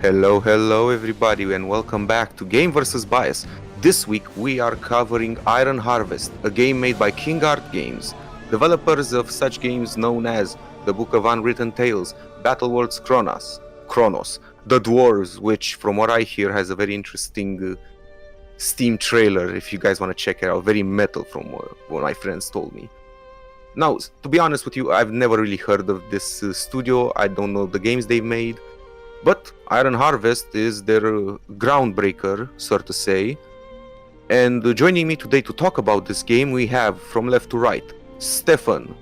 Hello everybody and welcome back to Game vs. Bias. This week we are covering Iron Harvest, a game made by KingArt Games, developers of such games known as The Book of Unwritten Tales, Battleworlds Chronos, The Dwarves, which from what I hear has a very interesting Steam trailer if you guys want to check it out, very metal from what my friends told me. Now, to be honest with you, I've never really heard of this studio, I don't know the games they've made. But Iron Harvest is their groundbreaker, so to say. And joining me today to talk about this game, we have from left to right, Stefan.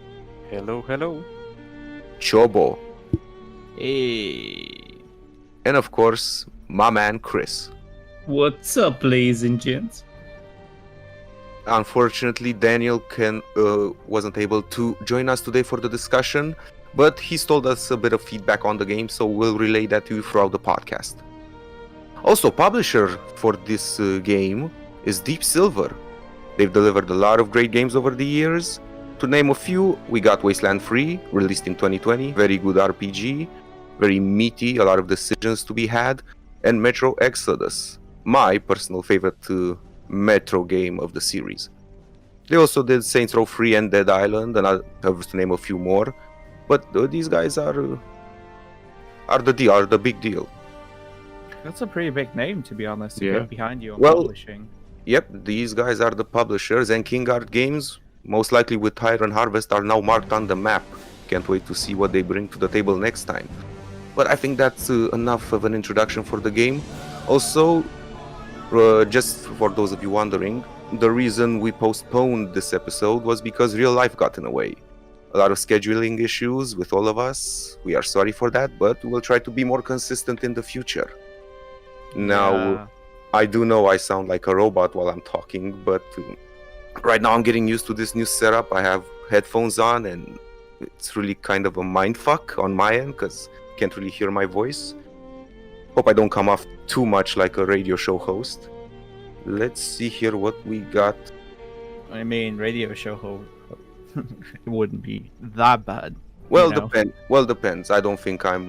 Hello. Chobo. Hey. And of course, my man Chris. What's up, ladies and gents? Unfortunately, Daniel wasn't able to join us today for the discussion, but he's told us a bit of feedback on the game, so we'll relay that to you throughout the podcast. Also, publisher for this game is Deep Silver. They've delivered a lot of great games over the years. To name a few, we got Wasteland 3, released in 2020, very good RPG, very meaty, a lot of decisions to be had, and Metro Exodus, my personal favorite Metro game of the series. They also did Saints Row 3 and Dead Island, and I'll have to name a few more. But these guys are the big deal. That's a pretty big name, to be honest, to get behind you on publishing. Yep, these guys are the publishers, and KingArt Games, most likely with Iron Harvest, are now marked on the map. Can't wait to see what they bring to the table next time. But I think that's enough of an introduction for the game. Also, just for those of you wondering, the reason we postponed this episode was because real life got in the way. A lot of scheduling issues with all of us. We are sorry for that, but we'll try to be more consistent in the future. Now, I do know I sound like a robot while I'm talking, but right now I'm getting used to this new setup. I have headphones on, and it's really kind of a mindfuck on my end because I can't really hear my voice. Hope I don't come off too much like a radio show host. Let's see here what we got. I mean, radio show host. It wouldn't be that bad. Well, depends. I don't think I'm.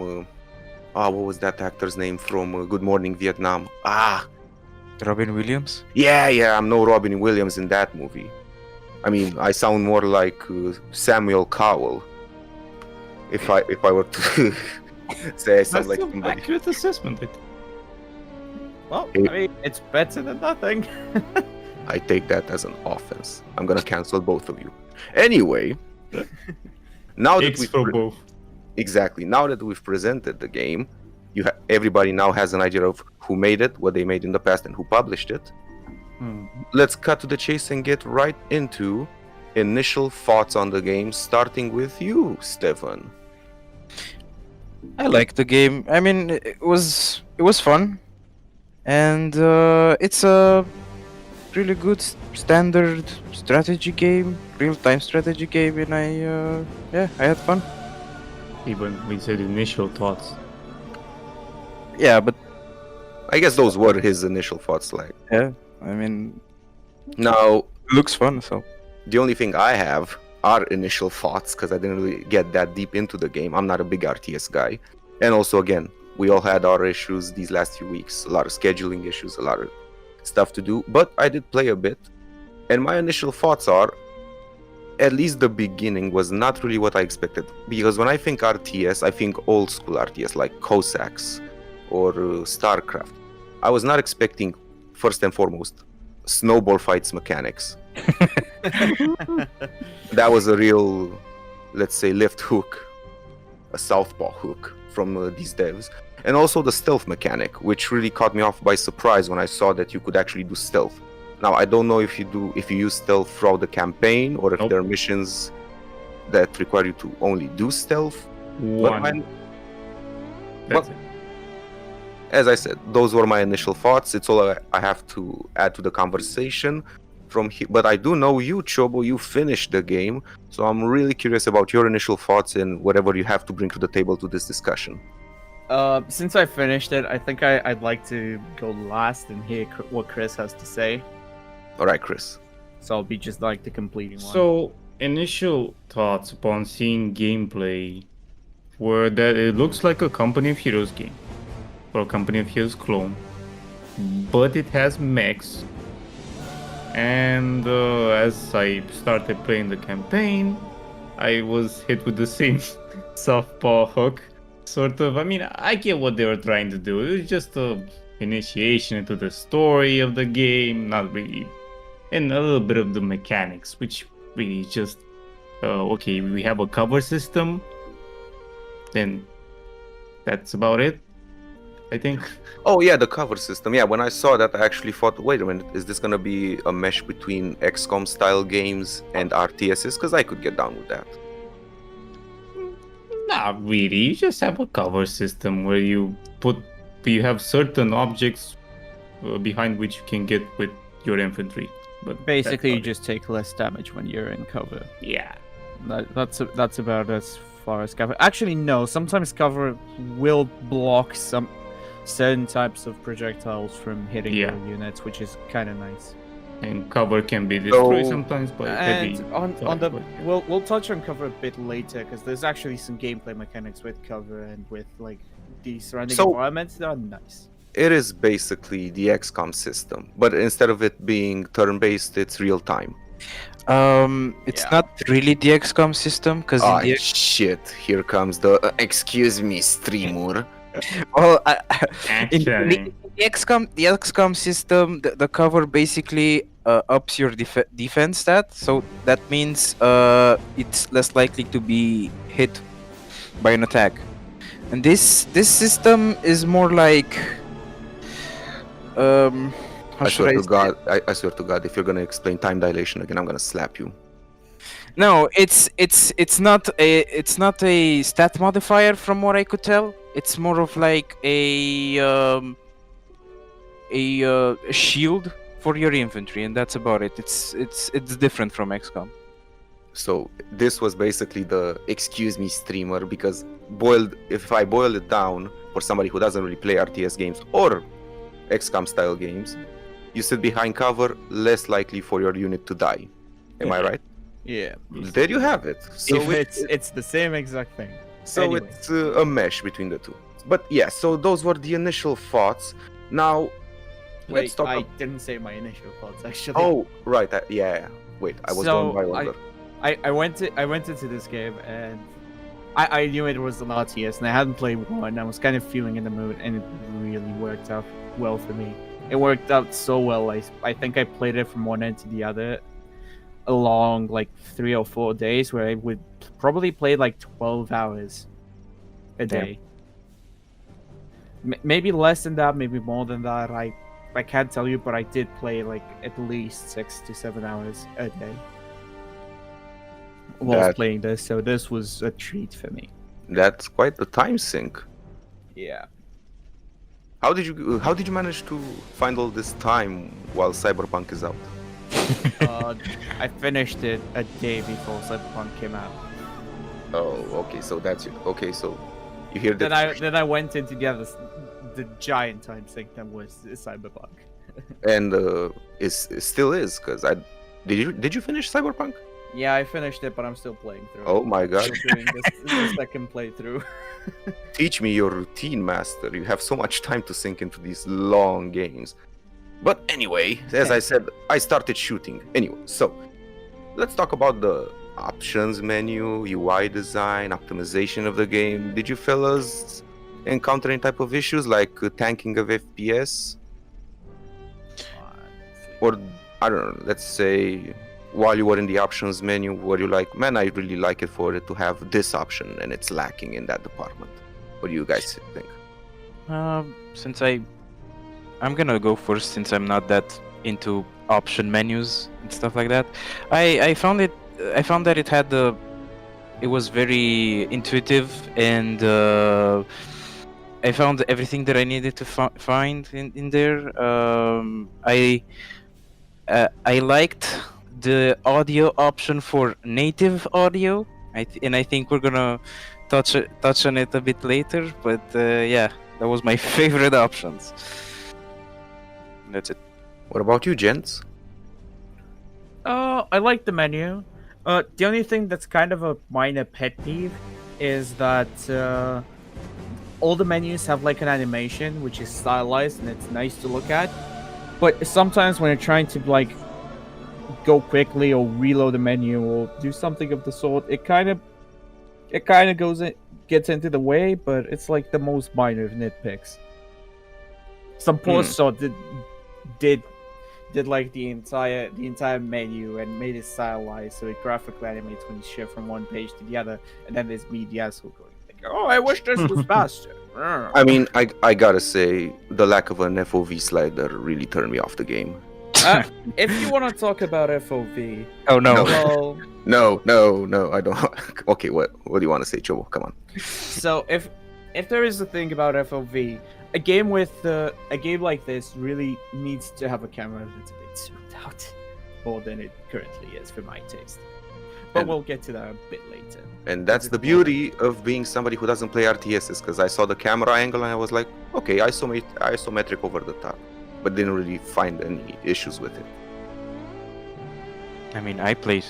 What was that actor's name from Good Morning Vietnam? Robin Williams? Yeah. I'm no Robin Williams in that movie. I mean, I sound more like Samuel Cowell. If I were to say I sound like somebody. Accurate assessment. Well, I mean, it's better than nothing. I take that as an offense. I'm gonna cancel both of you. Anyway, now that Now that we've presented the game, everybody now has an idea of who made it, what they made in the past, and who published it. Let's cut to the chase and get right into initial thoughts on the game, starting with you, Stefan. I like the game. I mean, it was fun, and it's a really good standard strategy game, real-time strategy game, and I had fun. Even we said initial thoughts. Yeah, but I guess those were his initial thoughts. I mean, now it looks fun. So the only thing I have are initial thoughts because I didn't really get that deep into the game. I'm not a big RTS guy, and also again, we all had our issues these last few weeks. A lot of scheduling issues, a lot of stuff to do, but I did play a bit, and my initial thoughts are, at least the beginning was not really what I expected, because when I think RTS, I think old school RTS like Cossacks or StarCraft. I was not expecting, first and foremost, snowball fights mechanics. That was a real, let's say, left hook, a southpaw hook from these devs. And also the stealth mechanic, which really caught me off by surprise when I saw that you could actually do stealth. Now, I don't know if you use stealth throughout the campaign, or if there are missions that require you to only do stealth. That's it. As I said, those were my initial thoughts. It's all I have to add to the conversation from here. But I do know you, Chobo, you finished the game, so I'm really curious about your initial thoughts and whatever you have to bring to the table to this discussion. Since I finished it, I think I'd like to go last and hear what Chris has to say. All right, Chris. So I'll be just like the completing one. So, initial thoughts upon seeing gameplay were that it looks like a Company of Heroes game. for a company of his clone, but it has mechs. And as I started playing the campaign, I was hit with the same softball hook, sort of. I mean, I get what they were trying to do. It was just a initiation into the story of the game, not really, and a little bit of the mechanics, which really just okay. We have a cover system, then that's about it, I think. Oh yeah, the cover system. Yeah, when I saw that, I actually thought, wait a minute, is this gonna be a mesh between XCOM style games and RTSs? Because I could get down with that. Not really. You just have a cover system where you have certain objects behind which you can get with your infantry. But Basically, you that's about just take less damage when you're in cover. it. Yeah. That's about as far as cover. Actually, no. Sometimes cover will block some certain types of projectiles from hitting Yeah. your units, which is kind of nice. And cover can be destroyed So- sometimes by heavy. And on fire, the but- we'll touch on cover a bit later because there's actually some gameplay mechanics with cover and with like the surrounding So- environments that are nice. It is basically the XCOM system, but instead of it being turn-based, it's real-time. It's Yeah. not really the XCOM system because Ah, in the shit! Here comes the excuse me, streamer. well, Actually, the XCOM system, the cover basically ups your defense stat, so that means it's less likely to be hit by an attack. And this system is more like how I should swear I to say God, I swear to God, if you're gonna explain time dilation again, I'm gonna slap you. No, it's not a stat modifier from what I could tell. It's more of like a shield for your infantry, and that's about it. It's different from XCOM. So this was basically the excuse me streamer because if I boil it down for somebody who doesn't really play RTS games or XCOM style games, you sit behind cover, less likely for your unit to die. Am I right? Yeah. There you have it. So If it's the same exact thing. So Anyway. it's a mesh between the two. But yeah, so those were the initial thoughts. Now, let's Wait, talk. I didn't say my initial thoughts actually. Oh, right. Yeah. Wait, I was So, going by longer. I went into this game and I knew it was an RTS and I hadn't played one. I was kind of feeling in the mood and it really worked out well for me. It worked out so well. I think I played it from one end to the other along like 3 or 4 days where I would probably play like 12 hours a day. Maybe less than that, maybe more than that. I can't tell you, but I did play like at least 6 to 7 hours a day whilst playing this, so this was a treat for me. That's quite the time sink. Yeah. How did you manage to find all this time while Cyberpunk is out? I finished it a day before Cyberpunk came out. Oh, okay. So that's it. Okay, so you hear that? Then I went into the giant time sink that was Cyberpunk. And still is because did you finish Cyberpunk? Yeah, I finished it, but I'm still playing through. Oh my God! Still doing the second playthrough. Teach me your routine, master. You have so much time to sink into these long games. But anyway, as I said, I started shooting. Anyway, so let's talk about the options menu, UI design, optimization of the game. Did you fellas encounter any type of issues like tanking of FPS? Or, I don't know, let's say while you were in the options menu, were you like, man, I really like it for it to have this option and it's lacking in that department? What do you guys think? Since I'm gonna go first since I'm not that into option menus and stuff like that. I found that it was very intuitive and I found everything that I needed to find in there. I liked the audio option for native audio. I think we're gonna touch on it a bit later, but yeah, that was my favorite options. That's it. What about you, gents? I like the menu. The only thing that's kind of a minor pet peeve is that all the menus have like an animation which is stylized and it's nice to look at. But sometimes when you're trying to like go quickly or reload the menu or do something of the sort, it kind of gets into the way. But it's like the most minor of nitpicks. Some poor sort did like the entire menu and made it stylized so it graphically animates when you shift from one page to the other, and then there's me, the asshole, going like, "Oh, I wish this was faster." I mean, I gotta say, the lack of an FOV slider really turned me off the game. If you want to talk about FOV, Oh no. well, No, I don't. Okay, what do you want to say, Chobo? Come on. so if there is a thing about FOV, a game like this really needs to have a camera that's a bit zoomed out more than it currently is for my taste. But And- we'll get to that a bit later. And that's the beauty of being somebody who doesn't play RTSs, because I saw the camera angle and I was like, okay, isometric over the top, but didn't really find any issues with it. I mean, I play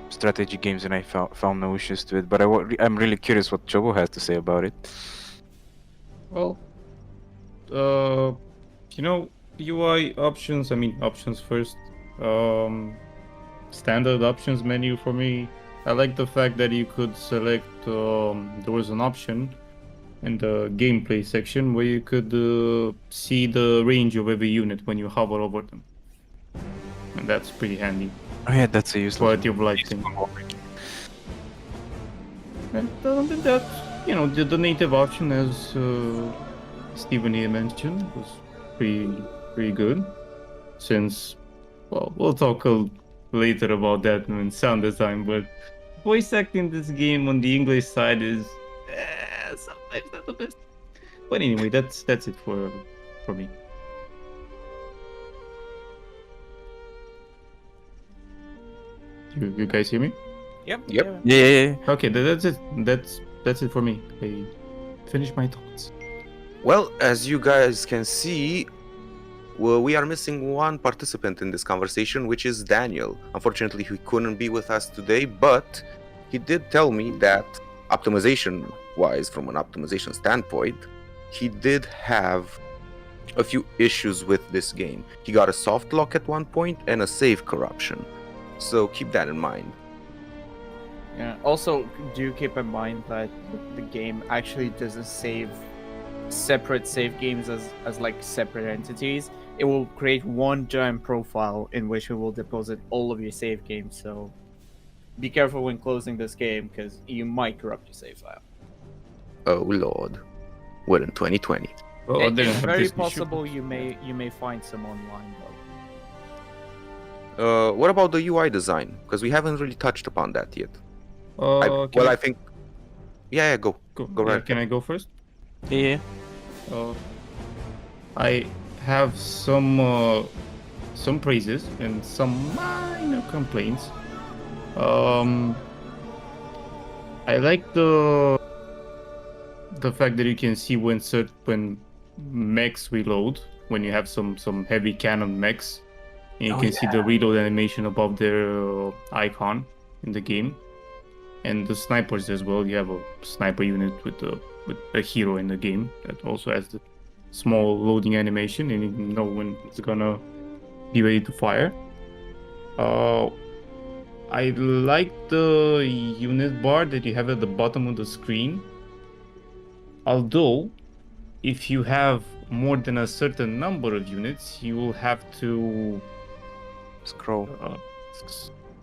strategy games and I found no issues to it, but I'm really curious what Chobo has to say about it. Well, UI options. I mean, options first. Standard options menu for me. I like the fact that you could select. There was an option in the gameplay section where you could see the range of every unit when you hover over them, and that's pretty handy. Oh yeah, that's a useless Quality of life thing. And other than that, the native option, as Steven here mentioned, was pretty good. Since, well, we'll talk later about that in sound design, but voice acting in this game on the English side is sometimes not the best. But anyway, that's it for me. You guys hear me? Yep. Yeah. Okay, that's it. That's it for me. I finished my thoughts. Well, as you guys can see, we are missing one participant in this conversation, which is Daniel. Unfortunately, he couldn't be with us today, but he did tell me that optimization-wise, from an optimization standpoint, he did have a few issues with this game. He got a soft lock at one point and a save corruption. So keep that in mind. Yeah. Also, do keep in mind that the game actually doesn't save separate save games as like separate entities. It will create one giant profile in which it will deposit all of your save games. So be careful when closing this game because you might corrupt your save file. Oh lord, we're in 2020. Well, I didn't It's have very this issue. possible you may find some online though. What about the UI design? Because we haven't really touched upon that yet. I think. Yeah, go. Go right. Can I go first? Yeah. I have some praises and some minor complaints. I like the fact that you can see when mechs reload, when you have some heavy cannon mechs, and you can see the reload animation above their icon in the game. And the snipers as well. You have a sniper unit with a hero in the game that also has the small loading animation, and you know when it's gonna be ready to fire. I like the unit bar that you have at the bottom of the screen. Although, if you have more than a certain number of units, you will have to Scroll.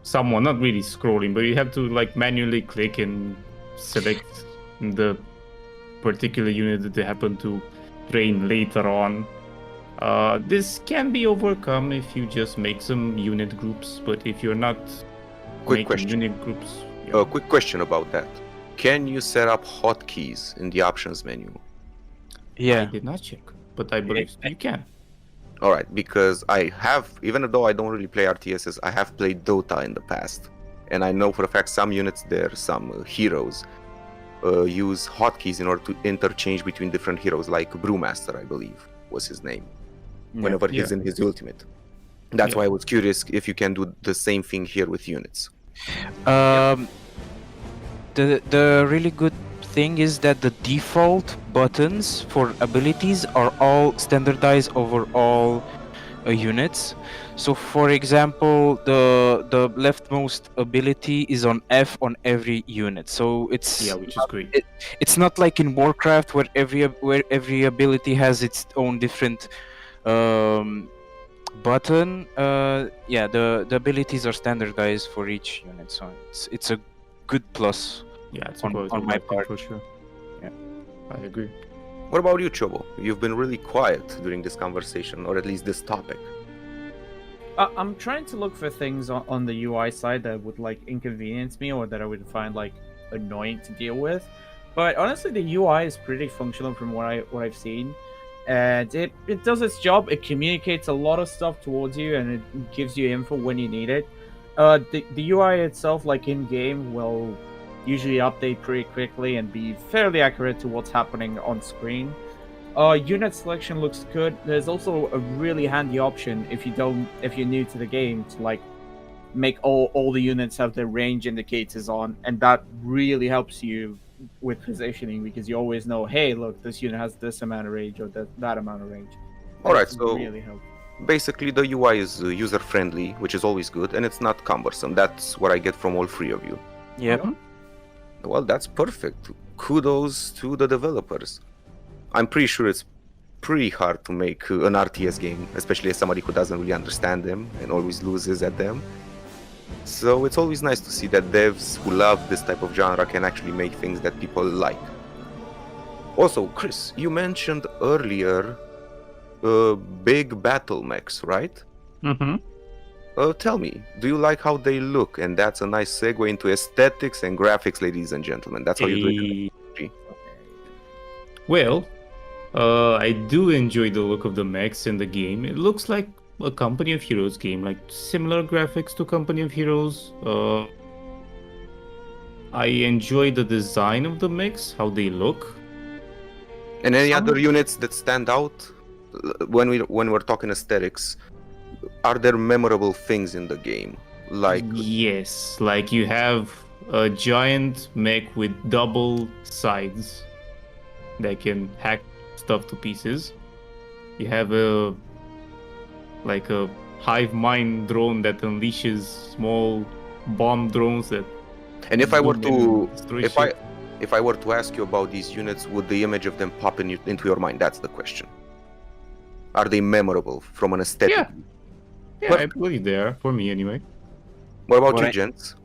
someone not really scrolling, but you have to like manually click and select the particular unit that they happen to train later on. This can be overcome if you just make some unit groups, but if you're not Quick making question. unit groups, A quick question about that. Can you set up hotkeys in the options menu? I Yeah. did not check, but I believe you can. All right, because I have, even though I don't really play RTSs, I have played Dota in the past, and I know for a fact some units there, some heroes, use hotkeys in order to interchange between different heroes, like Brewmaster, I believe was his name, whenever he's in his ultimate. That's why I was curious if you can do the same thing here with units. The really good thing is that the default buttons for abilities are all standardized over all units. So, for example, the leftmost ability is on F on every unit. So Yeah, which is great. it's not like in Warcraft where every ability has its own different button. Yeah, the abilities are standardized for each unit, so it's a good plus. Yeah, it's a on quality of my life thing part. for sure. Yeah. I agree. What about you, Chobo? You've been really quiet during this conversation, or at least this topic. I'm trying to look for things on the UI side that would like inconvenience me or that I would find like annoying to deal with. But honestly, the UI is pretty functional from what I've seen, and it does its job. It communicates a lot of stuff towards you, and it gives you info when you need it. The UI itself, like in game, will usually update pretty quickly and be fairly accurate to what's happening on screen. Unit selection looks good. There's also a really handy option if you're new to the game to like make all the units have their range indicators on, and that really helps you with positioning because you always know, hey, look, this unit has this amount of range or that amount of range. All right, That's so really helpful. basically the UI is user friendly, which is always good, and it's not cumbersome. That's what I get from all three of you. Yep. Well, that's perfect. Kudos to the developers. I'm pretty sure it's pretty hard to make an RTS game, especially as somebody who doesn't really understand them and always loses at them. So it's always nice to see that devs who love this type of genre can actually make things that people like. Also, Chris, you mentioned earlier big battle mechs, right? Mm-hmm. Tell me, do you like how they look? And that's a nice segue into aesthetics and graphics, ladies and gentlemen. That's how you do it. Well, I do enjoy the look of the mechs in the game. It looks like a Company of Heroes game, like similar graphics to Company of Heroes. I enjoy the design of the mechs, how they look. And any other units that stand out when we're talking aesthetics? Are there memorable things in the game? Like Yes, like you have a giant mech with double sides that can hack stuff to pieces. You have a hive mind drone that unleashes small bomb drones that. and if I were zoom in to and destroy if shit. if I were to ask you about these units, would the image of them pop into your mind? That's the question. Are they memorable from an aesthetic? Yeah, I believe they are, for me anyway. What about What you, I- gents?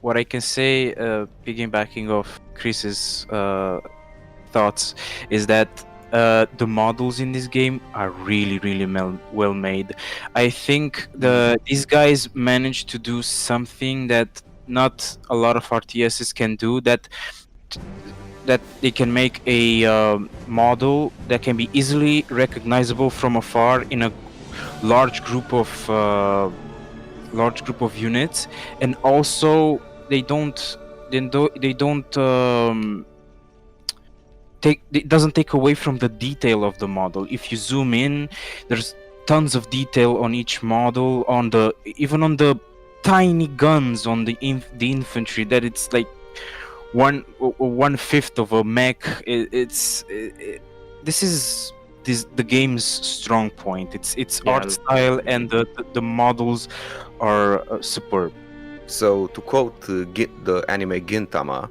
What I can say, piggybacking off Chris's thoughts, is that the models in this game are really well made. I think these guys managed to do something that not a lot of RTSs can do. That they can make a model that can be easily recognizable from afar in a large group of units, and also they don't it doesn't take away from the detail of the model. If you zoom in, there's tons of detail on each model, even on the tiny guns on the infantry, that it's like one fifth of a mech. This is the game's strong point. It's Yeah, art style, and the models are superb. So to quote the anime Gintama,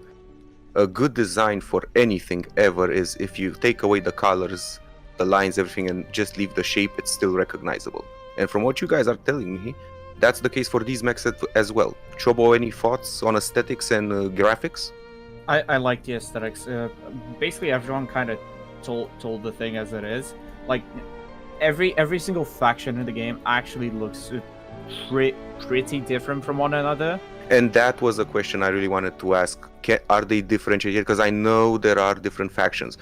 a good design for anything ever is if you take away the colors, the lines, everything, and just leave the shape, it's still recognizable. And from what you guys are telling me, that's the case for these mechs as well. Chobo, any thoughts on aesthetics and graphics? I like the aesthetics. Basically, everyone kind of told the thing as it is. Like every single faction in the game actually looks pretty different from one another. And that was a question I really wanted to ask. Are they differentiated? Because I know there are different factions,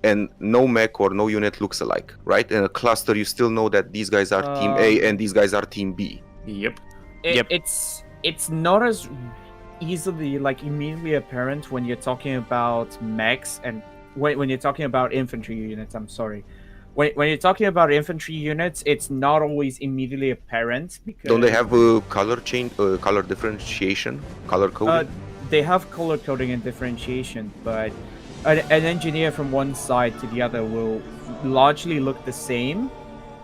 and no mech or no unit looks alike, right? In a cluster, you still know that these guys are Team A and these guys are Team B. Yep. Yep. It's not as easily like immediately apparent when you're talking about mechs and when you're talking about infantry units. I'm sorry. When you're talking about infantry units, it's not always immediately apparent because Don't they have color change, color differentiation, color coding? they have color coding and differentiation, but an engineer from one side to the other will largely look the same.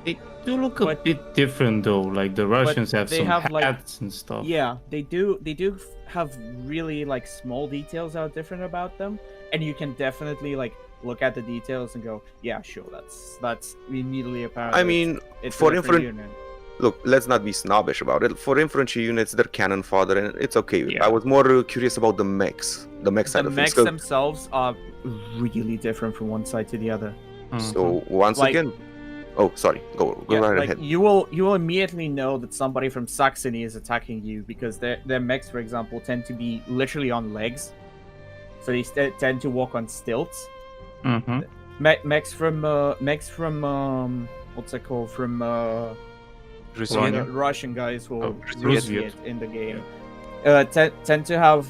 They do look a But- bit different though. Like the Russians have they some have, like- hats and stuff. Yeah, they do. They do have really like small details that are different about them, and you can definitely like look at the details and go, yeah, sure, that's immediately apparent. I that mean, it's for a infantry, unit. look, let's not be snobbish about it. For infantry units, they're cannon fodder, and it's okay. Yeah. I was more curious about the mechs, the mech side The of things. mechs themselves are really different from one side to the other. So once Like- again, oh, sorry, go Yeah, right like ahead. you will immediately know that somebody from Saxony is attacking you because their mechs, for example, tend to be literally on legs, so they tend to walk on stilts. Mhm. Mechs from what's it called, from Russian. the Russian guys who Oh, really see Rusviet. it in the game tend to have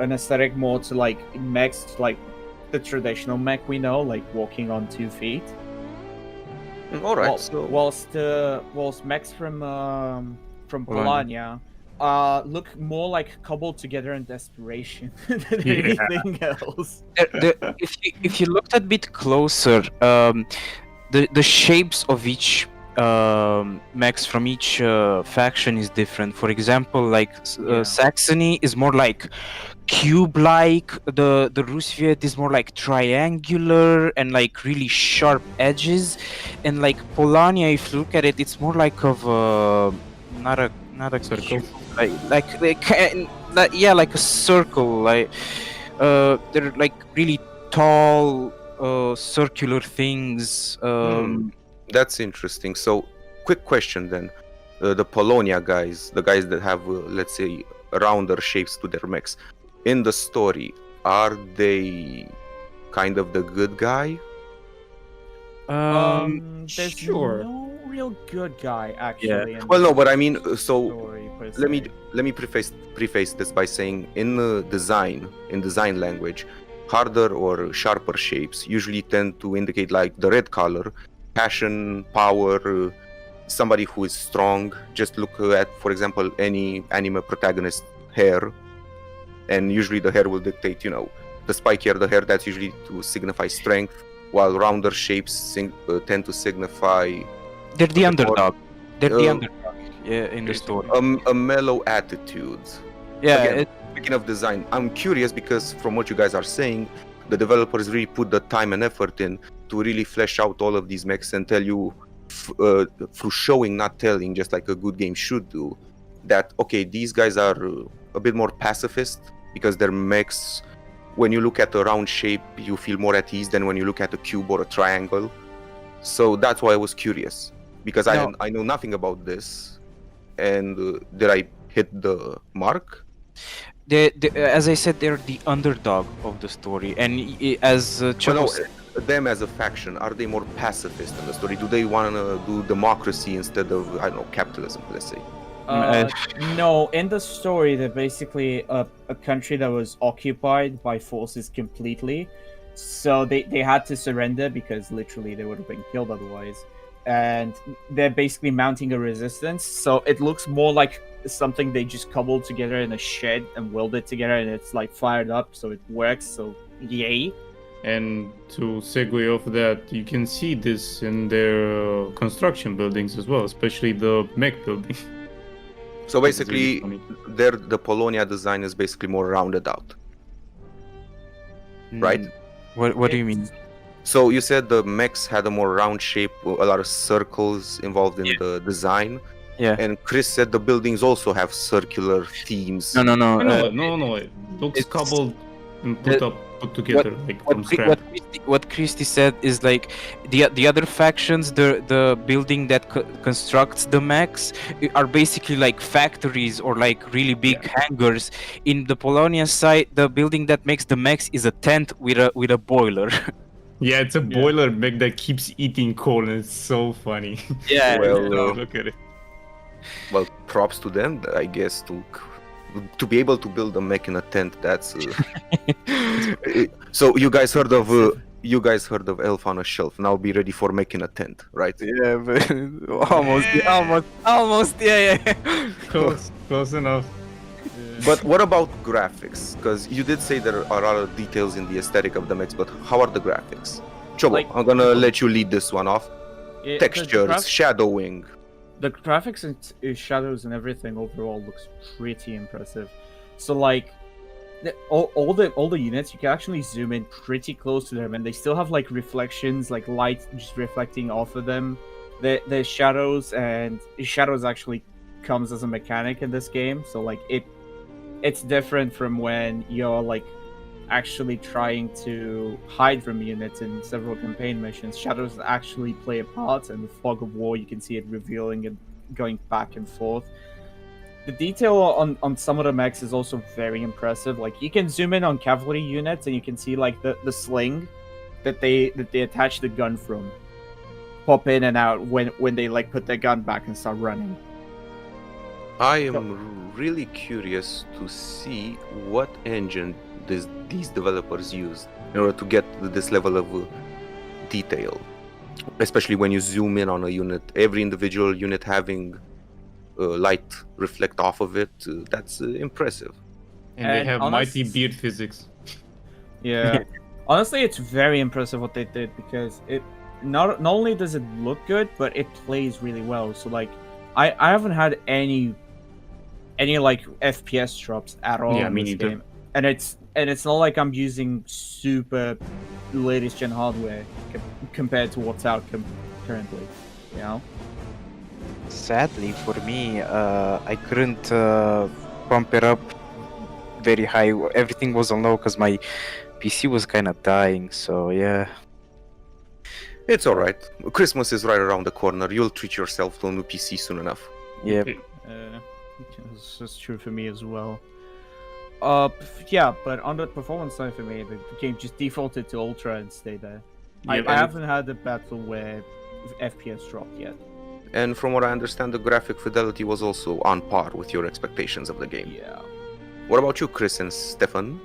an aesthetic more to like mechs, like the traditional mech we know, like walking on 2 feet. All right, Whilst mechs from Polania. Polania look more like cobbled together in desperation than Yeah. anything else. If you looked a bit closer, the shapes of each mechs from each faction is different. For example, like Yeah. Saxony is more like cube-like. The Rusviet is more like triangular and like really sharp edges, and like Polania, if you look at it, it's more like of not a Circle. cube, like a circle. Like they're like really tall, circular things. That's interesting. So, quick question then: the Polonia guys, the guys that have, let's say, rounder shapes to their mechs, in the story, are they kind of the good guy? There's sure. no real good guy actually. in Well, the no, but I mean, so story, per let me preface this by saying, in design language, harder or sharper shapes usually tend to indicate like the red color, passion, power, somebody who is strong. Just look at, for example, any anime protagonist hair, and usually the hair will dictate, the spikier the hair, that's usually to signify strength, while rounder shapes tend to signify They're the Okay, underdog. They're the uh, underdog. Yeah, in the story. a mellow attitude. Yeah, again, Speaking of design, I'm curious because from what you guys are saying, the developers really put the time and effort in to really flesh out all of these mechs and tell you through showing, not telling, just like a good game should do, that okay, these guys are a bit more pacifist because their mechs, when you look at a round shape, you feel more at ease than when you look at a cube or a triangle. So that's why I was curious, because No. I know nothing about this, and did I hit the mark? as I said, they're the underdog of the story, and as Chapo Well, said, no, them as a faction, are they more pacifist in the story? Do they want to do democracy instead of, I don't know, capitalism, let's say? No, in the story, they're basically a country that was occupied by forces completely. So they had to surrender because literally they would have been killed otherwise. And they're basically mounting a resistance. So it looks more like something they just cobbled together in a shed and welded together, and it's like fired up, so it works. So yay. And to segue off that, you can see this in their construction buildings as well, especially the mech building. So It's really basically, funny. the Polonia design is basically more rounded out, right? What do you mean? So you said the mechs had a more round shape, a lot of circles involved in the design. Yeah. And Chris said the buildings also have circular themes. No. No, it looks it's- cobbled and the- put together like from scrap. What Christy said is like the other factions, the building that constructs the mechs are basically like factories or like really big hangars. In the Polonia side, the building that makes the mechs is a tent with a boiler. Yeah, it's a boiler mech that keeps eating coal, and it's so funny. Yeah. Well, Look at it. Well, props to them, I guess, to be able to build a mech in a tent. That's so you guys heard of Elf on a Shelf. Now be ready for making a tent, right? Yeah, but almost. Yeah. Close enough. But what about graphics? Because you did say there are a lot of details in the aesthetic of the mechs, but how are the graphics? Chobo, Like- I'm gonna let you lead this one off. Yeah, 'cause Textures, shadowing. the graphics and shadows and everything overall looks pretty impressive. So like, all the units, you can actually zoom in pretty close to them, and they still have like reflections, like light just reflecting off of them. The shadows and shadows actually comes as a mechanic in this game, so like it's different from when you're like actually trying to hide from units in several campaign missions. Shadows actually play a part, and the fog of war you can see it revealing and going back and forth. The detail on some of the mechs is also very impressive. Like you can zoom in on cavalry units and you can see like the sling that they attach the gun from pop in and out when they like put their gun back and start running. I am really curious to see what engine these developers used in order to get this level of detail. Especially when you zoom in on a unit, every individual unit having light reflect off of it, that's impressive. And they And have honest- mighty beard physics. Yeah. Honestly, it's very impressive what they did, because it not only does it look good, but it plays really well. So like I haven't had any like FPS drops at all Yeah, in me this neither. game. And it's not like I'm using super latest gen hardware compared to what's out currently, you know? Sadly for me, I couldn't pump it up very high. Everything was on low because my PC was kind of dying. So yeah. It's alright. Christmas is right around the corner. You'll treat yourself to a new PC soon enough. Yep. This is true for me as well. Yeah, but on the performance side for me, the game just defaulted to ultra and stayed there. I haven't had a battle where FPS dropped yet. And from what I understand, the graphic fidelity was also on par with your expectations of the game. Yeah. What about you, Chris and Stefan?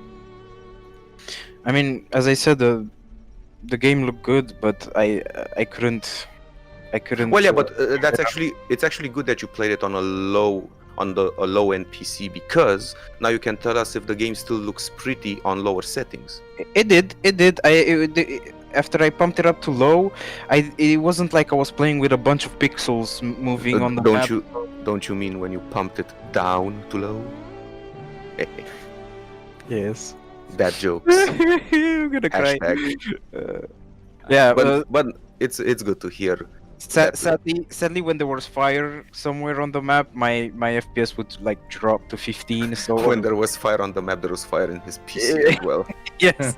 I mean, as I said, the game looked good, but I couldn't. Well, yeah, but it's actually good that you played it on a low end PC, because now you can tell us if the game still looks pretty on lower settings. It did. After I pumped it up to low, it wasn't like I was playing with a bunch of pixels moving on the map. Don't you mean when you pumped it down to low? Yes. That jokes. I'm gonna cry. Hashtag. Yeah, But it's good to hear. sadly, when there was fire somewhere on the map, my FPS would like drop to 15. So When there was fire on the map, there was fire in his PC as well. yes,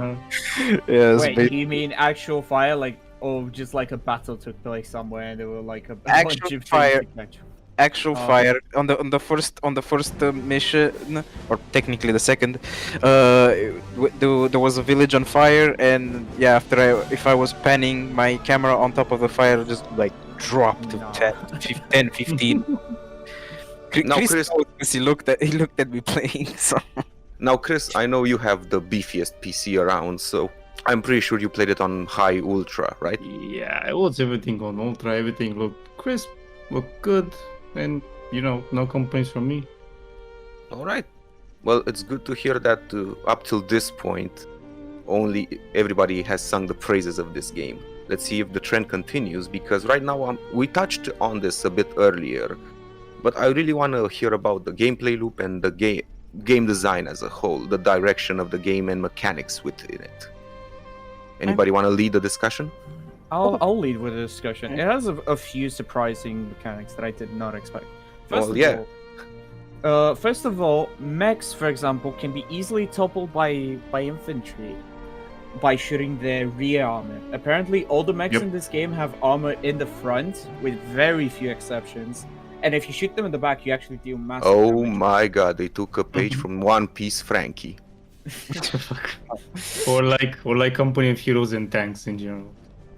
yes. Wait, you mean actual fire, like, or just like a battle took place somewhere and there were like a Actual bunch of fire. things to catch? Actual fire on the first mission, or technically the second. There was a village on fire, and yeah, if I was panning my camera on top of the fire, just like dropped to No. 10, 15. Now, Chris, Chris- knows 'cause he looked at me playing. So Now, Chris, I know you have the beefiest PC around, so I'm pretty sure you played it on high ultra, right? Yeah, it was everything on ultra. Everything looked crisp, looked good, and no complaints from me. All right. Well, it's good to hear that up till this point, only everybody has sung the praises of this game. Let's see if the trend continues, because right now we touched on this a bit earlier, but I really want to hear about the gameplay loop and the game design as a whole, the direction of the game and mechanics within it. Anybody want to lead the discussion? I'll lead with the discussion. It has a few surprising mechanics that I did not expect. First of all, mechs, for example, can be easily toppled by infantry by shooting their rear armor. Apparently, all the mechs in this game have armor in the front, with very few exceptions. And if you shoot them in the back, you actually deal massive Oh damage. my god, they took a page from One Piece Frankie. or like Company of Heroes and tanks in general.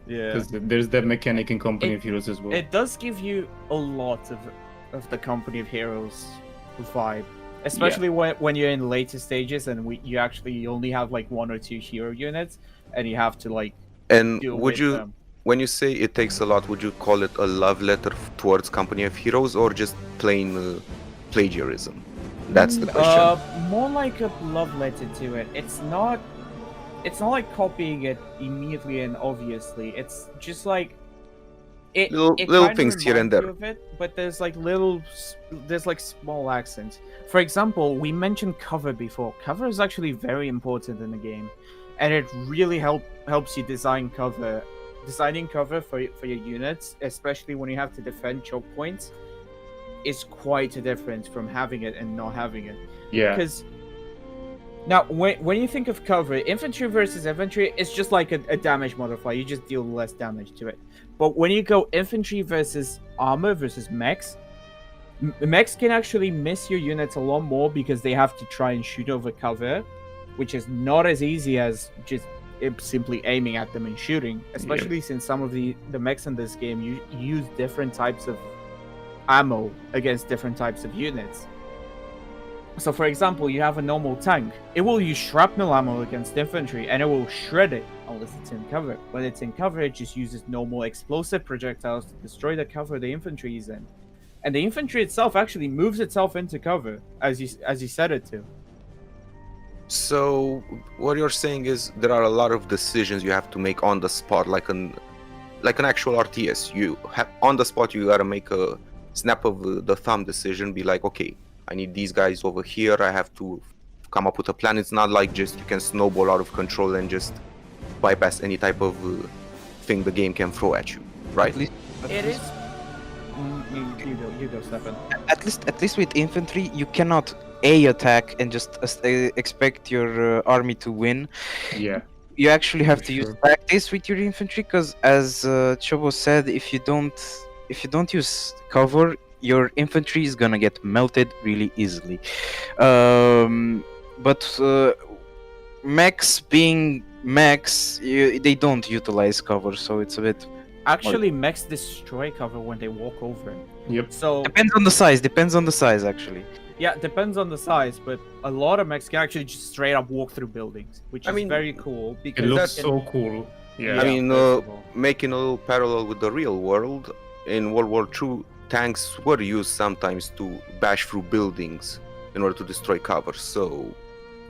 Yeah. Because there's that mechanic in Company of Heroes as well. It does give you a lot of the Company of Heroes vibe, especially when you're in later stages and you actually only have like 1 or 2 hero units, and you have to like And deal would with you, them. when you say it takes a lot, would you call it a love letter towards Company of Heroes, or just plain plagiarism? That's the question. More like a love letter to it. It's not like copying it immediately and obviously. It's just like Little it little kind things of here and reminds there. you of it, but there's like there's like small accents. For example, we mentioned cover before. Cover is actually very important in the game, and it really helps you design cover. Designing cover for your units, especially when you have to defend choke points, is quite a difference from having it and not having it. Yeah. Because now, when you think of cover, infantry versus infantry, it's just like a damage modifier. You just deal less damage to it. But when you go infantry versus armor versus mechs, mechs can actually miss your units a lot more because they have to try and shoot over cover, which is not as easy as just simply aiming at them and shooting. Especially since some of the mechs in this game you use different types of ammo against different types of units. So, for example, you have a normal tank. It will use shrapnel ammo against infantry, and it will shred it unless it's in cover. When it's in cover, it just uses normal explosive projectiles to destroy the cover the infantry is in. And the infantry itself actually moves itself into cover, as you said it to. So what you're saying is there are a lot of decisions you have to make on the spot, like an actual RTS. You have on the spot, you gotta make a snap of the thumb decision. Be like, okay, I need these guys over here. I have to come up with a plan. It's not like just you can snowball out of control and just bypass any type of thing the game can throw at you, right? It is. You go, Stefan. At least with infantry, you cannot attack and just expect your army to win. Yeah. You actually have For to use sure. practice with your infantry, because as Chobo said, if you don't use cover, your infantry is gonna get melted really easily. But mechs being mechs, they don't utilize cover, so it's a bit. Actually, mechs destroy cover when they walk over it. Yep. So Depends on the size actually. yeah, depends on the size, but a lot of mechs can actually just straight up walk through buildings, which I is mean, very cool because It looks you so cool. Yeah. I mean, first of all. making a little parallel with the real world, in World War II, tanks were used sometimes to bash through buildings in order to destroy cover. So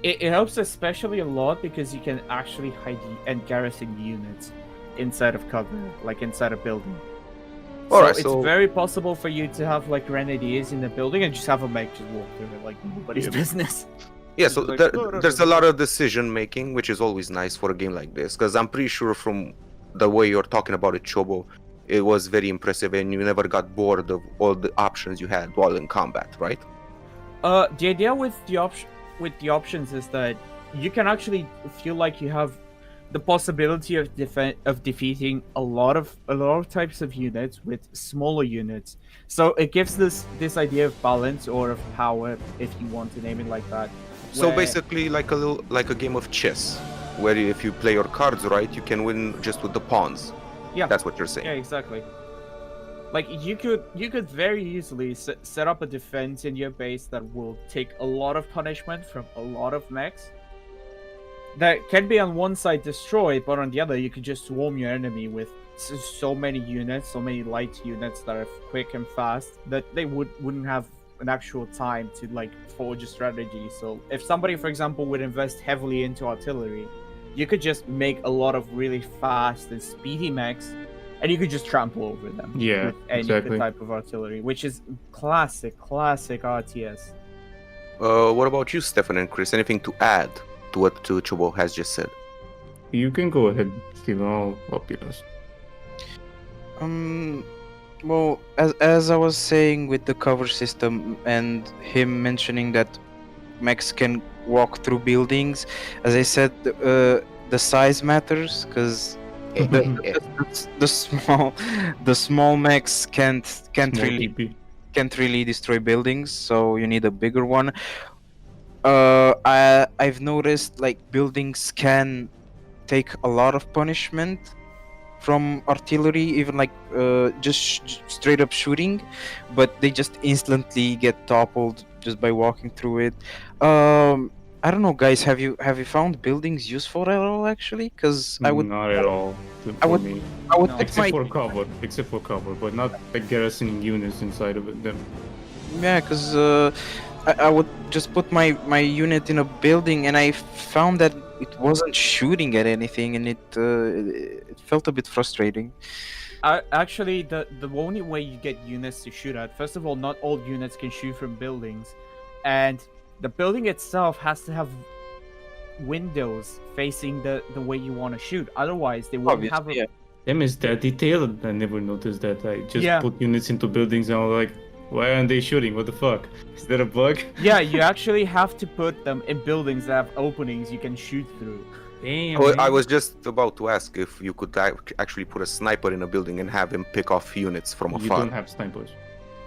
It helps especially a lot because you can actually hide and garrison units inside of cover, like inside a building. Alright, It's so- very possible for you to have like grenadiers in the building and just have a mech just walk through it like nobody's business. yeah, so Like, there's a lot of decision making, which is always nice for a game like this, because I'm pretty sure from the way you're talking about it, Chobo, it was very impressive, and you never got bored of all the options you had while in combat, right? The idea with the options is that you can actually feel like you have the possibility of defeating a lot of types of units with smaller units. So it gives this idea of balance or of power, if you want to name it like that. So where- basically, like a game of chess, where if you play your cards right, you can win just with the pawns. Yeah. That's what you're saying. Yeah, exactly. Like you could very easily set up a defense in your base that will take a lot of punishment from a lot of mechs. That can be on one side destroyed, but on the other you could just swarm your enemy with so many units, so many light units that are quick and fast that they wouldn't have an actual time to like forge a strategy. So if somebody, for example, would invest heavily into artillery, you could just make a lot of really fast and speedy mechs, and you could just trample over them. Yeah, with any exactly. type of artillery, which is classic RTS. What about you, Stefan and Chris? Anything to add to what Chobo has just said? You can go ahead, Steven. I'll be honest. Well, as I was saying with the cover system and him mentioning that mechs can walk through buildings, as I said, the size matters, because the small mechs can't Small really TP. can't really destroy buildings, so you need a bigger one. I've noticed like buildings can take a lot of punishment from artillery, even like just straight up shooting, but they just instantly get toppled just by walking through it. I don't know, guys. Have you found buildings useful at all? Actually, because I would Not at all. I For would- me. I would No. put Except my for cover, but not like garrisoning units inside of it. Them. yeah, because I would just put my unit in a building, and I found that it wasn't shooting at anything, and it felt a bit frustrating. Actually, the only way you get units to shoot at, first of all, not all units can shoot from buildings, and the building itself has to have windows facing the way you want to shoot. Otherwise, they won't have a, Obviously, yeah. Damn, is that detailed? I never noticed that. I just Yeah. put units into buildings and I was like, why aren't they shooting? What the fuck? Is that a bug? Yeah, you actually have to put them in buildings that have openings you can shoot through. Damn. Oh, I man. was just about to ask if you could actually put a sniper in a building and have him pick off units from You afar. don't have snipers.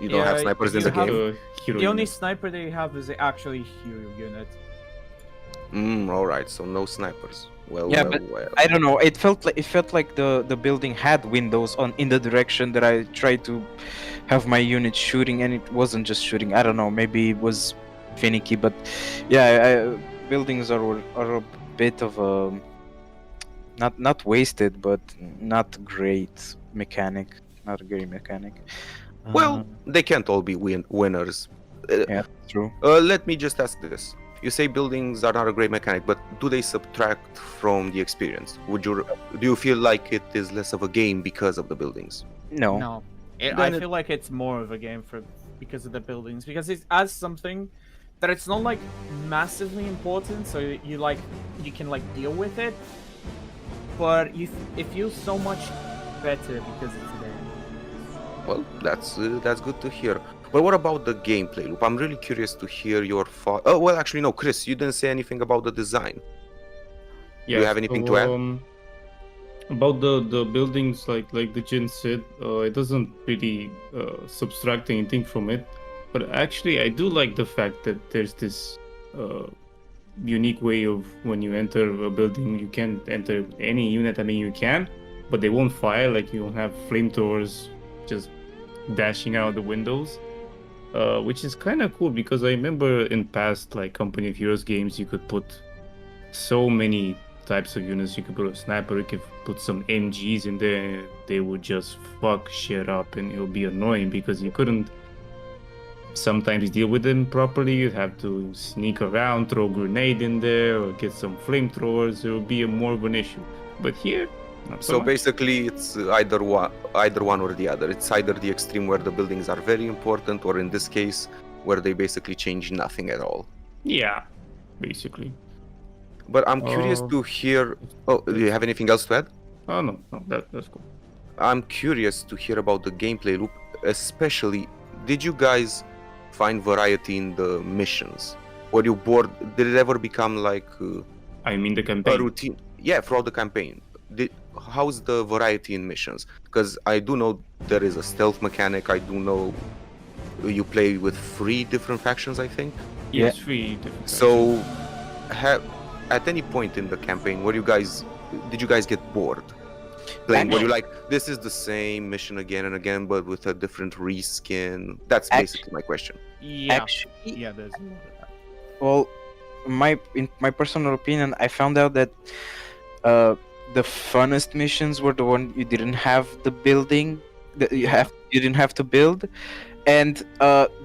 You don't have Yeah, snipers in you the have- game. Hero The only unit. sniper that you have is actually hero unit. Alright, so no snipers. Well, Yeah, well, but well. I don't know. It felt like the building had windows on in the direction that I tried to have my unit shooting, and it wasn't just shooting. I don't know. Maybe it was finicky, but yeah, buildings are a bit of a not wasted, but not great mechanic. Not a great mechanic. Well, they can't all be winners. True. Let me just ask this. You say buildings are not a great mechanic, but do they subtract from the experience? Do you feel like it is less of a game because of the buildings? No. No, Then I it- feel like it's more of a game because of the buildings, because it adds something that it's not like massively important, so you can like deal with it, but it feels so much better because it's there. Well, that's good to hear. But what about the gameplay loop? I'm really curious to hear your thought. Oh, well, actually, no, Chris, you didn't say anything about the design. Yeah, you have anything to add? About the buildings, like the Jin said, it doesn't really subtract anything from it. But actually, I do like the fact that there's this unique way of when you enter a building, you can't enter any unit. I mean, you can, but they won't fire. Like you don't have flamethrowers just dashing out the windows. Which is kind of cool because I remember in past like Company of Heroes games, you could put so many types of units. You could put a sniper, you could put some MGs in there, they would just fuck shit up, and it would be annoying because you couldn't sometimes deal with them properly. You'd have to sneak around, throw a grenade in there, or get some flamethrowers. It would be more of an issue. But here, not so So much. basically, it's either one or the other. It's either the extreme where the buildings are very important, or in this case, where they basically change nothing at all. Yeah, basically. But I'm curious Oh. to hear. Oh, do you have anything else to add? Oh no, that's cool. I'm curious to hear about the gameplay loop, especially. Did you guys find variety in the missions? Were you bored? Did it ever become like I mean the a campaign. routine? Yeah, throughout the campaign. How's the variety in missions? Because I do know there is a stealth mechanic. I do know you play with 3 different factions, I think. Yes, 3 different So, at any point in the campaign, did you guys get bored playing? Were you like, this is the same mission again and again, but with a different reskin? That's basically my question. Yeah, Actually, yeah, there's a lot of that. well, in my personal opinion, I found out that the funnest missions were the one you didn't have the building that you didn't have to build, and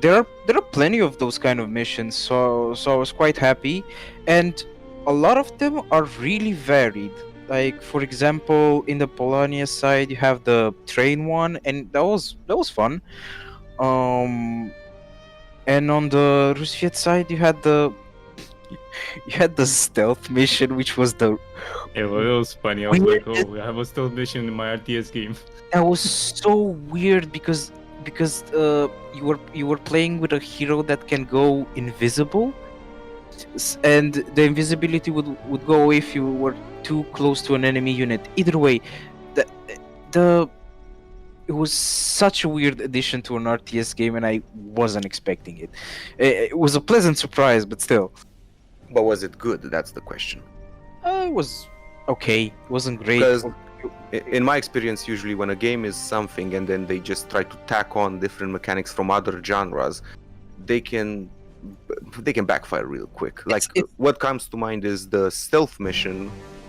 there are plenty of those kind of missions. So I was quite happy, and a lot of them are really varied. Like for example, in the Polonia side, you have the train one, and that was fun. And on the Rusviet side, you had the stealth mission, which was the Yeah, well, it was funny. I was like, oh, I have a stealth mission in my RTS game. that was so weird because you were playing with a hero that can go invisible, and the invisibility would go away if you were too close to an enemy unit. Either way, the it was such a weird addition to an RTS game, and I wasn't expecting it. It was a pleasant surprise, but still, But was it good? That's the question. it was okay. It wasn't great. Because in my experience, usually when a game is something and then they just try to tack on different mechanics from other genres, they can backfire real quick. Like what comes to mind is the stealth mission,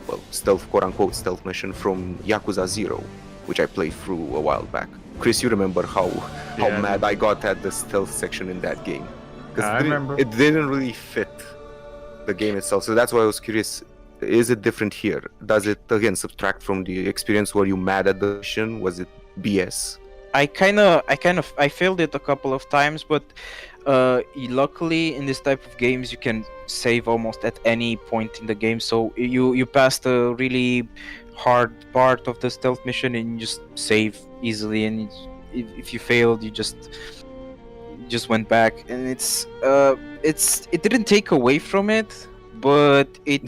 well, stealth quote unquote stealth mission from Yakuza 0, which I played through a while back. Chris, you remember how Yeah. mad I got at the stealth section in that game? because I remember. it didn't really fit the game itself. So that's why I was curious. Is it different here? Does it again subtract from the experience? Were you mad at the mission? Was it BS? I failed it a couple of times, but luckily in this type of games you can save almost at any point in the game. So you passed a really hard part of the stealth mission and you just save easily. And if you failed, you just went back. And it didn't take away from it, but it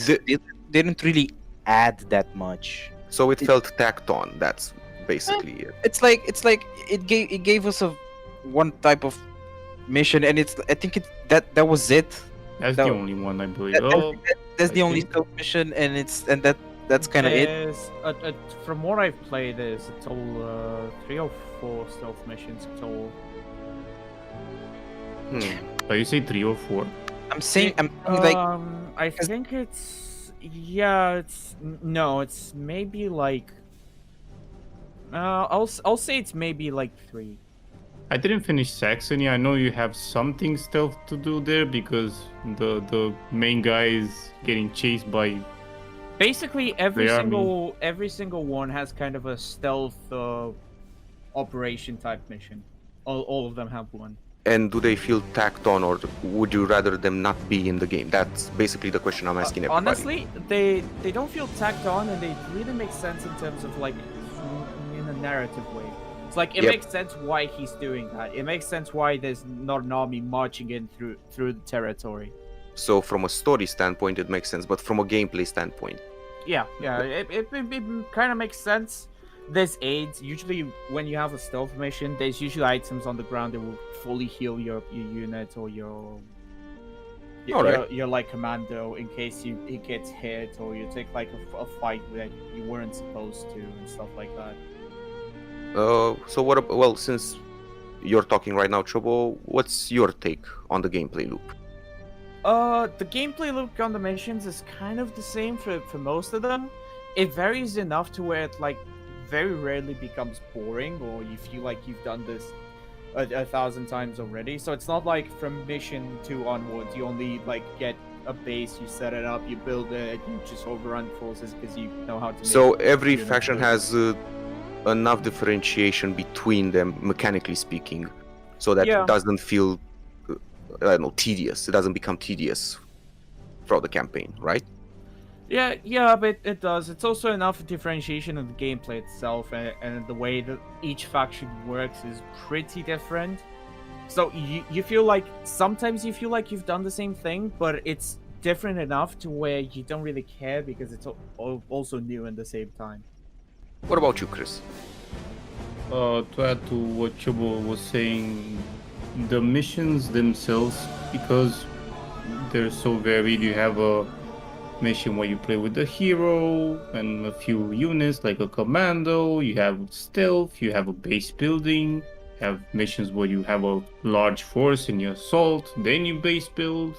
didn't really add that much. So it felt tacked on. That's basically it. It's like it gave us a one type of mission, and I think that was it. That's that- the only one, I believe. That's the I only think- stealth mission, and that's kind of it. There's from what I've played, there's a total 3 or 4 stealth missions total. Oh, you say 3 or 4? I'm saying I'm like I think it's it's maybe like I'll say it's maybe like 3. I didn't finish Saxony. I know you have something stealth to do there because the main guy is getting chased by. Basically, every The army. single one has kind of a stealth operation type mission. All of them have one. And do they feel tacked on, or would you rather them not be in the game? That's basically the question I'm asking everybody. Honestly, they don't feel tacked on, and they really make sense in terms of like in a narrative way. It's like it Yep. makes sense why he's doing that. It makes sense why there's not an army marching in through the territory. So from a story standpoint, it makes sense, but from a gameplay standpoint, Yeah, it kind of makes sense. There's aids. Usually, when you have a stealth mission, there's usually items on the ground that will fully heal your unit or Alright. your like commando in case he gets hit or you take like a fight that you weren't supposed to and stuff like that. so what? Well, since you're talking right now, Chobo, what's your take on the gameplay loop? The gameplay loop on the missions is kind of the same for most of them. It varies enough to where it like very rarely becomes boring or you feel like you've done this a 1,000 times already. So it's not like from mission 2 onwards you only like get a base, you set it up, you build it, you just overrun forces because you know how to. So make every units faction work. has enough differentiation between them, mechanically speaking, so that Yeah. it doesn't feel, I don't know, tedious. It doesn't become tedious throughout the campaign, right? Yeah, but it does. It's also enough differentiation of the gameplay itself, and the way that each faction works is pretty different. So you feel like sometimes you feel like you've done the same thing, but it's different enough to where you don't really care because it's also new at the same time. What about you, Chris? To add to what Chobo was saying, the missions themselves, because they're so varied, you have a mission where you play with the hero and a few units like a commando, you have stealth, you have a base building, you have missions where you have a large force in your assault, then you base build,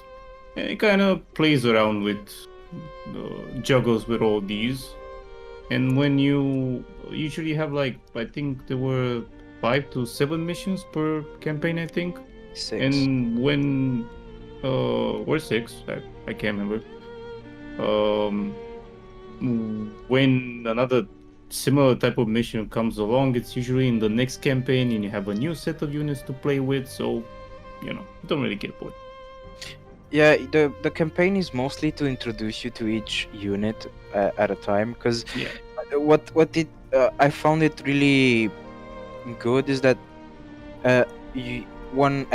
and it kind of plays around with, juggles with all these. And when you usually have like, I think there were 5 to 7 missions per campaign, I think. 6. And when, or 6, I can't remember. When another similar type of mission comes along, it's usually in the next campaign and you have a new set of units to play with, so, you don't really get bored. Yeah, the campaign is mostly to introduce you to each unit at a time, because Yeah. I found it really good is that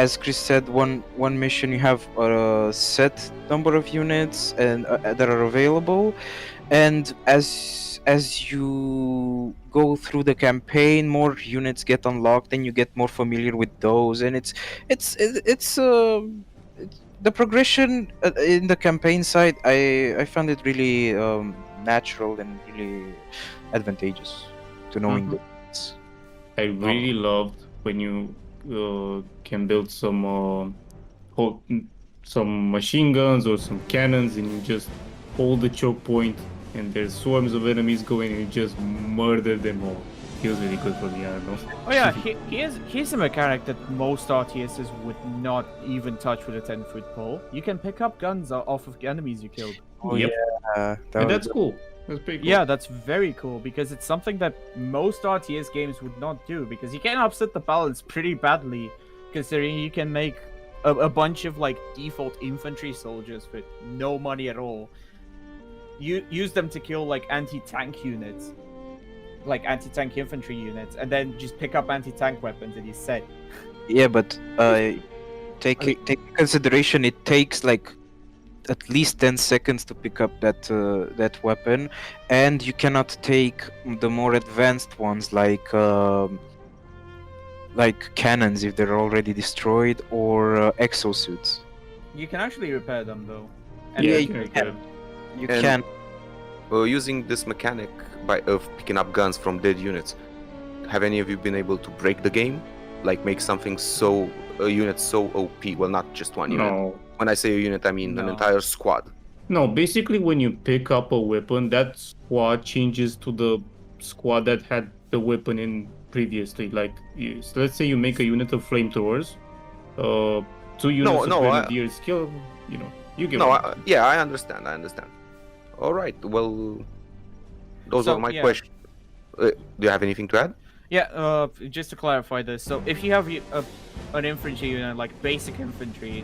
as Chris said, one mission you have a set number of units and that are available, and as you go through the campaign, more units get unlocked and you get more familiar with those, and it's the progression in the campaign side. I found it really natural and really advantageous to knowing Mhm. that. I really loved when you can build some machine guns or some cannons, and you just hold the choke point, and there's swarms of enemies going, and you just murder them all. feels really good for me. I don't know. Oh yeah, here's a mechanic that most RTSs would not even touch with a 10-foot pole. You can pick up guns off of enemies you killed. Oh Yep. yeah, And that's cool. That's pretty cool. Yeah, that's very cool because it's something that most RTS games would not do because you can upset the balance pretty badly considering you can make a bunch of like default infantry soldiers with no money at all. You use them to kill like anti-tank units, like anti-tank infantry units, and then just pick up anti-tank weapons and you set. Yeah, but take into consideration it takes like at least 10 seconds to pick up that weapon, and you cannot take the more advanced ones like cannons if they're already destroyed, or exosuits. You can actually repair them though. Yeah, you you can. can. You And- can. Using this mechanic of picking up guns from dead units, have any of you been able to break the game? Like make something a unit so OP? Well, not just one unit. No. When I say a unit, I mean an No. entire squad. No, basically when you pick up a weapon, that squad changes to the squad that had the weapon in previously. Like, so let's say you make a unit of flamethrowers, 2 units no, of I- grenadiers kill, you get No, one. yeah, I understand. All right, well, those So, are my yeah. questions. Do you have anything to add? Yeah, just to clarify this, so if you have an infantry unit, like basic infantry,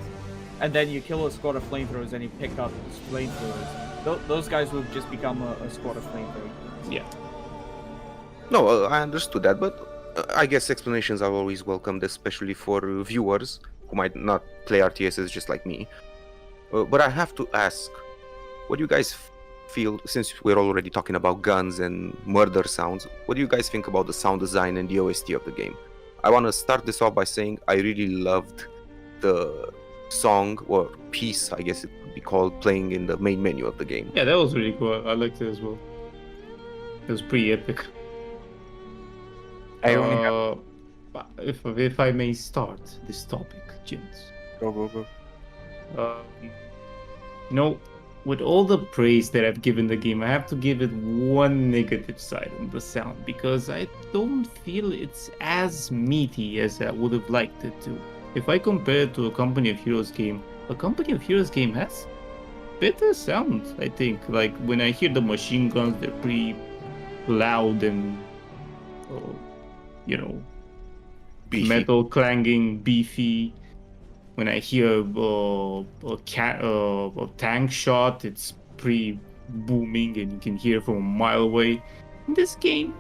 and then you kill a squad of flamethrowers and you pick up flamethrowers, those guys will just become a squad of flamethrowers. Yeah. No, I understood that, but I guess explanations are always welcomed, especially for viewers who might not play RTSs just like me. But I have to ask, what do you guys feel, since we're already talking about guns and murder sounds, what do you guys think about the sound design and the OST of the game? I want to start this off by saying I really loved the song, or piece, I guess it would be called, playing in the main menu of the game. Yeah, that was really cool. I liked it as well. It was pretty epic. I only have. If I may start this topic, gents. Go. With all the praise that I've given the game, I have to give it one negative side on the sound because I don't feel it's as meaty as I would have liked it to. If I compare it to a Company of Heroes game, a Company of Heroes game has better sound, I think. Like when I hear the machine guns, they're pretty loud and, Beefy. metal clanging, beefy. When I hear a tank shot, it's pretty booming and you can hear from a mile away. In this game,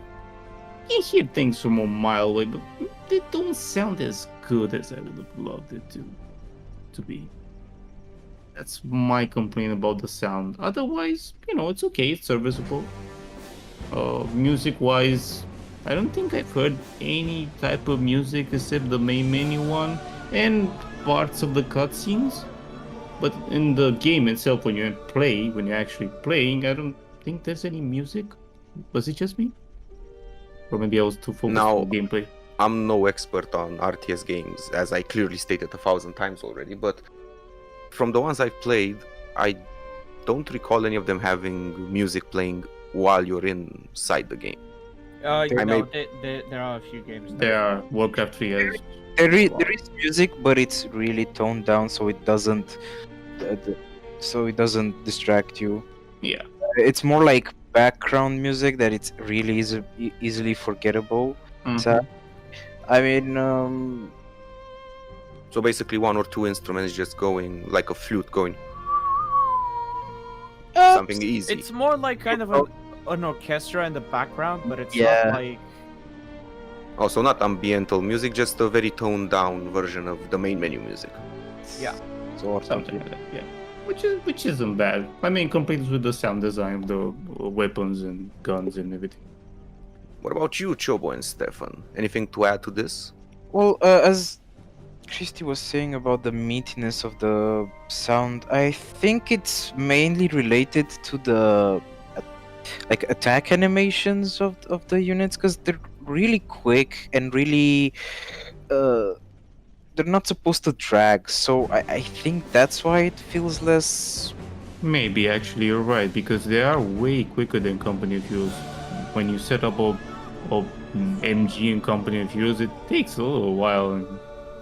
you can hear things from a mile away, but they don't sound as good as I would have loved it to be. That's my complaint about the sound. Otherwise, it's okay, it's serviceable. Music-wise, I don't think I've heard any type of music except the main menu one and parts of the cutscenes. But in the game itself, when you're actually playing, I don't think there's any music. Was it just me? Or maybe I was too focused No. on the gameplay. I'm no expert on RTS games, as I clearly stated 1,000 times already, but from the ones I've played, I don't recall any of them having music playing while you're inside the game. There may- are a few games. There are Warcraft 3 has. There is music, but it's really toned down, so it doesn't distract you. Yeah. It's more like background music that it's really easily forgettable. Mhm. So, I mean, So basically, one or two instruments just going, like a flute going, something easy. It's more like kind of an orchestra in the background, but it's Yeah. not like. Also, not ambiental music, just a very toned down version of the main menu music. Yeah. Or Something like that, yeah. Which isn't bad. My main complaint is with the sound design of the weapons and guns and everything. What about you, Chobo and Stefan? Anything to add to this? Well, as Christy was saying about the meatiness of the sound, I think it's mainly related to the attack animations of the units, because they're really quick and really they're not supposed to drag. So I think that's why it feels less. Maybe actually you're right because they are way quicker than Company of Heroes. When you set up a MG and Company of Heroes, it takes a little while.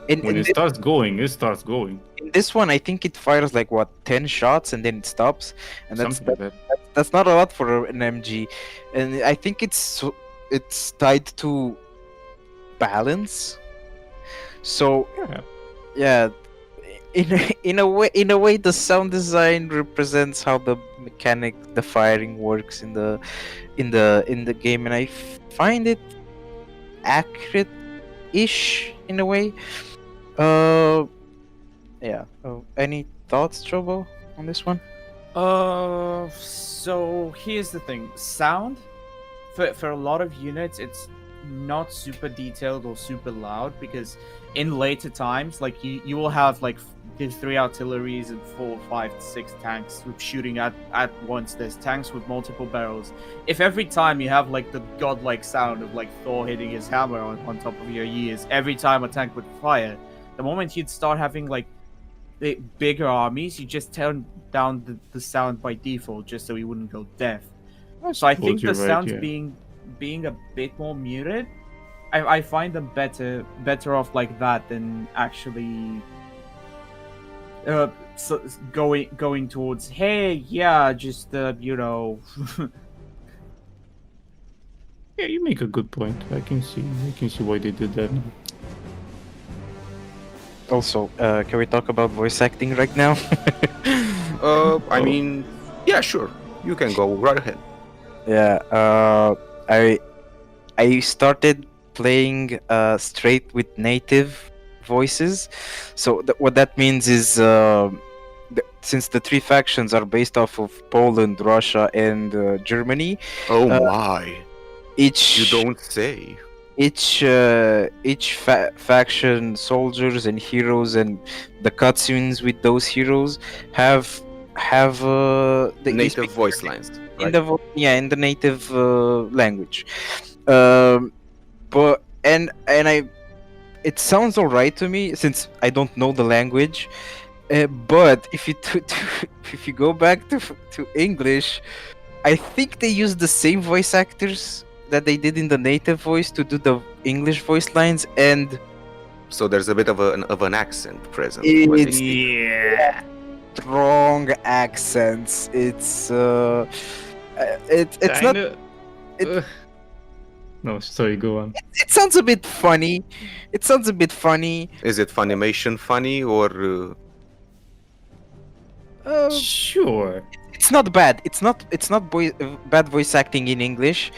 And when it starts going, it starts going. in this one, I think it fires like what 10 shots and then it stops, and Something like that. that's not a lot for an MG, and I think it's tied to balance. So Yeah. yeah, in a way, the sound design represents how the firing works in the game, and I find it accurate-ish in a way. Yeah. Any thoughts, Trobo, on this one? So here's the thing. Sound, for a lot of units, it's not super detailed or super loud, because in later times, like you will have like the 3 artilleries and 4, 5, 6 tanks shooting at once. There's tanks with multiple barrels. If every time you have like the godlike sound of like Thor hitting his hammer on top of your ears every time a tank would fire, the moment you'd start having like the bigger armies, you just turn down the sound by default just so you wouldn't go deaf. So I think the you're right, sounds yeah. being a bit more muted, I find them better off like that than actually going towards, hey, yeah, just Yeah, you make a good point. I can see why they did that. Also, can we talk about voice acting right now? I mean, yeah, sure. You can go right ahead. Yeah. I started playing straight with native voices. So what that means is, since the 3 factions are based off of Poland, Russia, and Germany, Oh my! each You don't say. each faction soldiers and heroes and the cutscenes with those heroes have the Native voice lines. in Right? in the native language. But I it sounds alright to me since I don't know the language. But if you if you go back to English, I think they use the same voice actors that they did in the native voice to do the English voice lines, and So there's a bit of an accent present. It's- when they speak. Yeah. strong accents. It's not. Kinda- it- No, sorry, go on. It sounds a bit funny. It sounds a bit funny. Is it Funimation funny or Sure. It's not bad. It's not bad voice acting in English,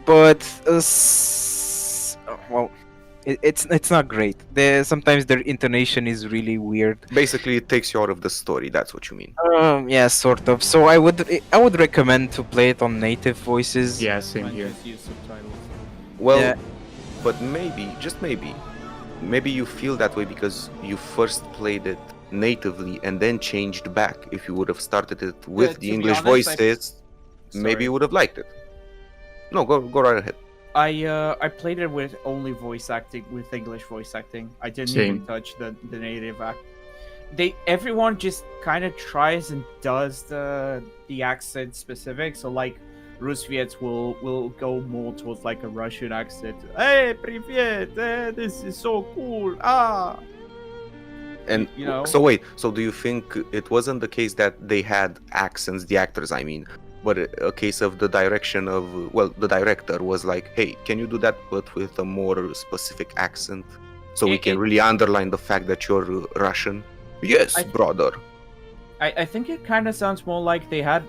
but well, it's not great. Sometimes their intonation is really weird. basically it takes you out of the story? That's what you mean. Yeah, sort of. So I would recommend to play it on native voices. Yeah, same here. just use subtitles. Well, Yeah. but maybe, just maybe you feel that way because you first played it natively and then changed back. If you would have started it with to the be English honest, voices, maybe Sorry. you would have liked it. No, go right ahead. I played it with only voice acting, with English voice acting. I didn't Same. even touch the native act. Everyone just kind of tries and does the accent specific. So like Rusviets will go more towards like a Russian accent. Hey, привет! This is so cool! Ah! And You know? so wait, so do you think it wasn't the case that they had accents, the actors I mean, but a case of the direction of, well, the director was like, hey, can you do that but with a more specific accent so we can really underline the fact that you're Russian? Yes, brother. I think it kind of sounds more like they had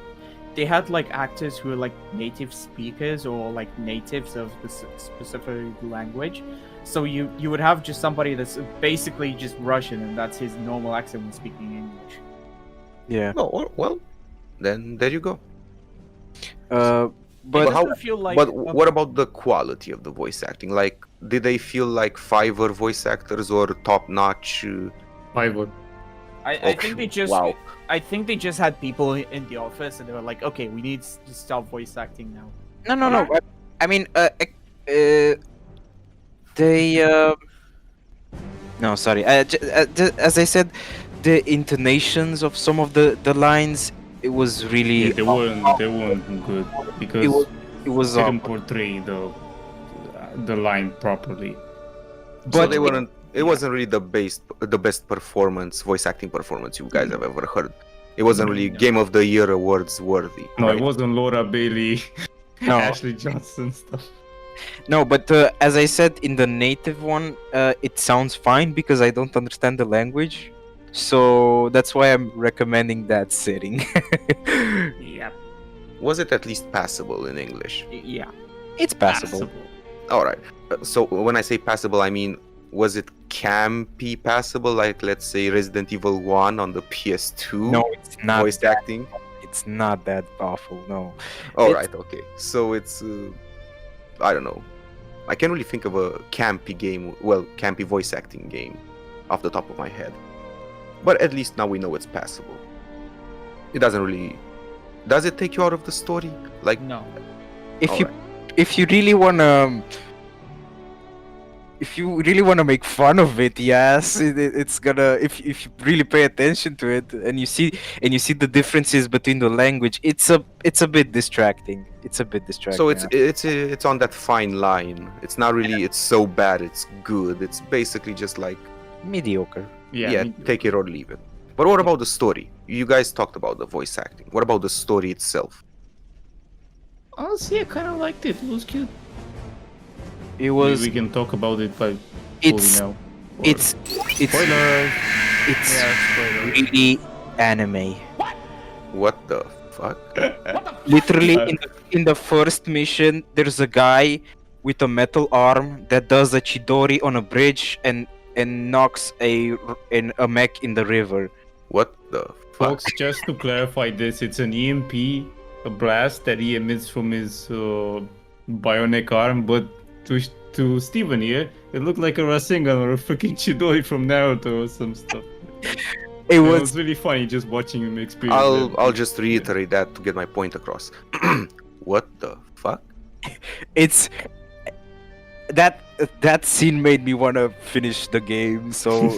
like actors who are like native speakers or like natives of the specific language. So you would have just somebody that's basically just Russian and that's his normal accent when speaking English. Yeah. No, well, then there you go. But It how- doesn't feel like But what about the quality of the voice acting? Like, did they feel like Fiverr voice actors or top-notch? Fiverr. I think they just wow. I think they just had people in the office and they were like, okay, we need to stop voice acting now. no. I mean, they. No, sorry. As I said, the intonations of some of the lines, it was really. Yeah, they weren't good because It was they didn't portray the line properly. So But they it- weren't. It wasn't really the best performance, voice acting performance you guys have ever heard. It wasn't really No. Game of the Year awards worthy. No, right? it wasn't Laura Bailey, No. Ashley Johnson stuff. No, but as I said in the native one, it sounds fine because I don't understand the language. So that's why I'm recommending that setting. Yeah, Was it at least passable in English? Yeah. It's passable. All right. So when I say passable, I mean, was it campy passable? Like, let's say Resident Evil 1 on the PS2? No, it's not. Voice acting? It's not that awful. No. All It's- right, okay. So it's, I don't know. I can't really think of a campy game, campy voice acting game off the top of my head. But at least now we know it's passable. It doesn't really... Does it take you out of the story? Like, No. If you really wanna make fun of it, yes, it's gonna. If you really pay attention to it and you see the differences between the language, it's a bit distracting. It's a bit distracting. so it's on that fine line. It's not really, it's so bad, it's good. It's basically just like, mediocre. yeah, take it or leave it. But what about the story? You guys talked about the voice acting. What about the story itself? Honestly, I kind of liked it. It was cute. It was. We can talk about it by It's now. it's Spoilers. it's spoiler. really anime. What the fuck? Literally, in the first mission, there's a guy with a metal arm that does a chidori on a bridge and knocks a mech in the river. What the fuck? Folks, just to clarify this, it's an EMP, a blast that he emits from his bionic arm, but to Steven here, it looked like a Rasengan or a freaking Chidori from Naruto or some stuff. It It was was really funny just watching him experience it. I'll just reiterate that to get my point across. What the fuck? it's that scene made me want to finish the game. So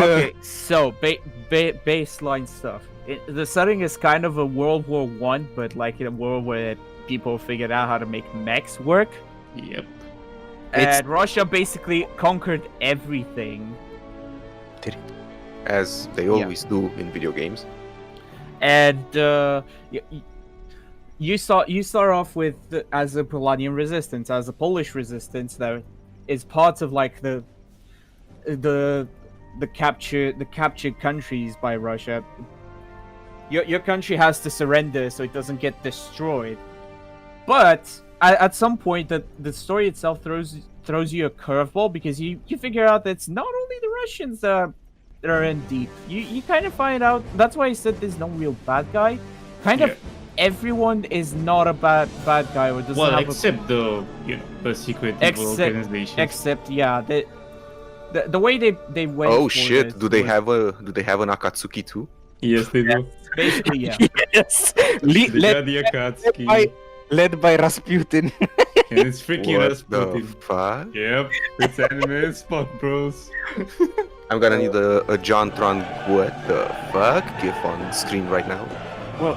Okay, so baseline stuff. The setting is kind of a World War One, but like in a world where people figured out how to make mechs work. Yep. It's- And Russia basically conquered everything. As they always do in video games. And you start off with as a Polonian resistance, as a Polish resistance that is part of like the captured countries by Russia. Your country has to surrender so it doesn't get destroyed. But at some point, the story itself throws you a curveball because you figure out that it's not only the Russians that are in deep. You kind of find out. That's why I said there's no real bad guy. Kind of everyone is not a bad guy or doesn't Well, have except the secret evil organization. except yeah the way they went. Oh for shit! this Do they was have an Akatsuki too? Yes, they do. basically yeah. yes, They led, got the Akatsuki, led by Rasputin. and it's freaking What Rasputin. the fuck? Yep, it's anime as fuck, bros. I'm gonna need a JonTron what the fuck gif on screen right now. Well,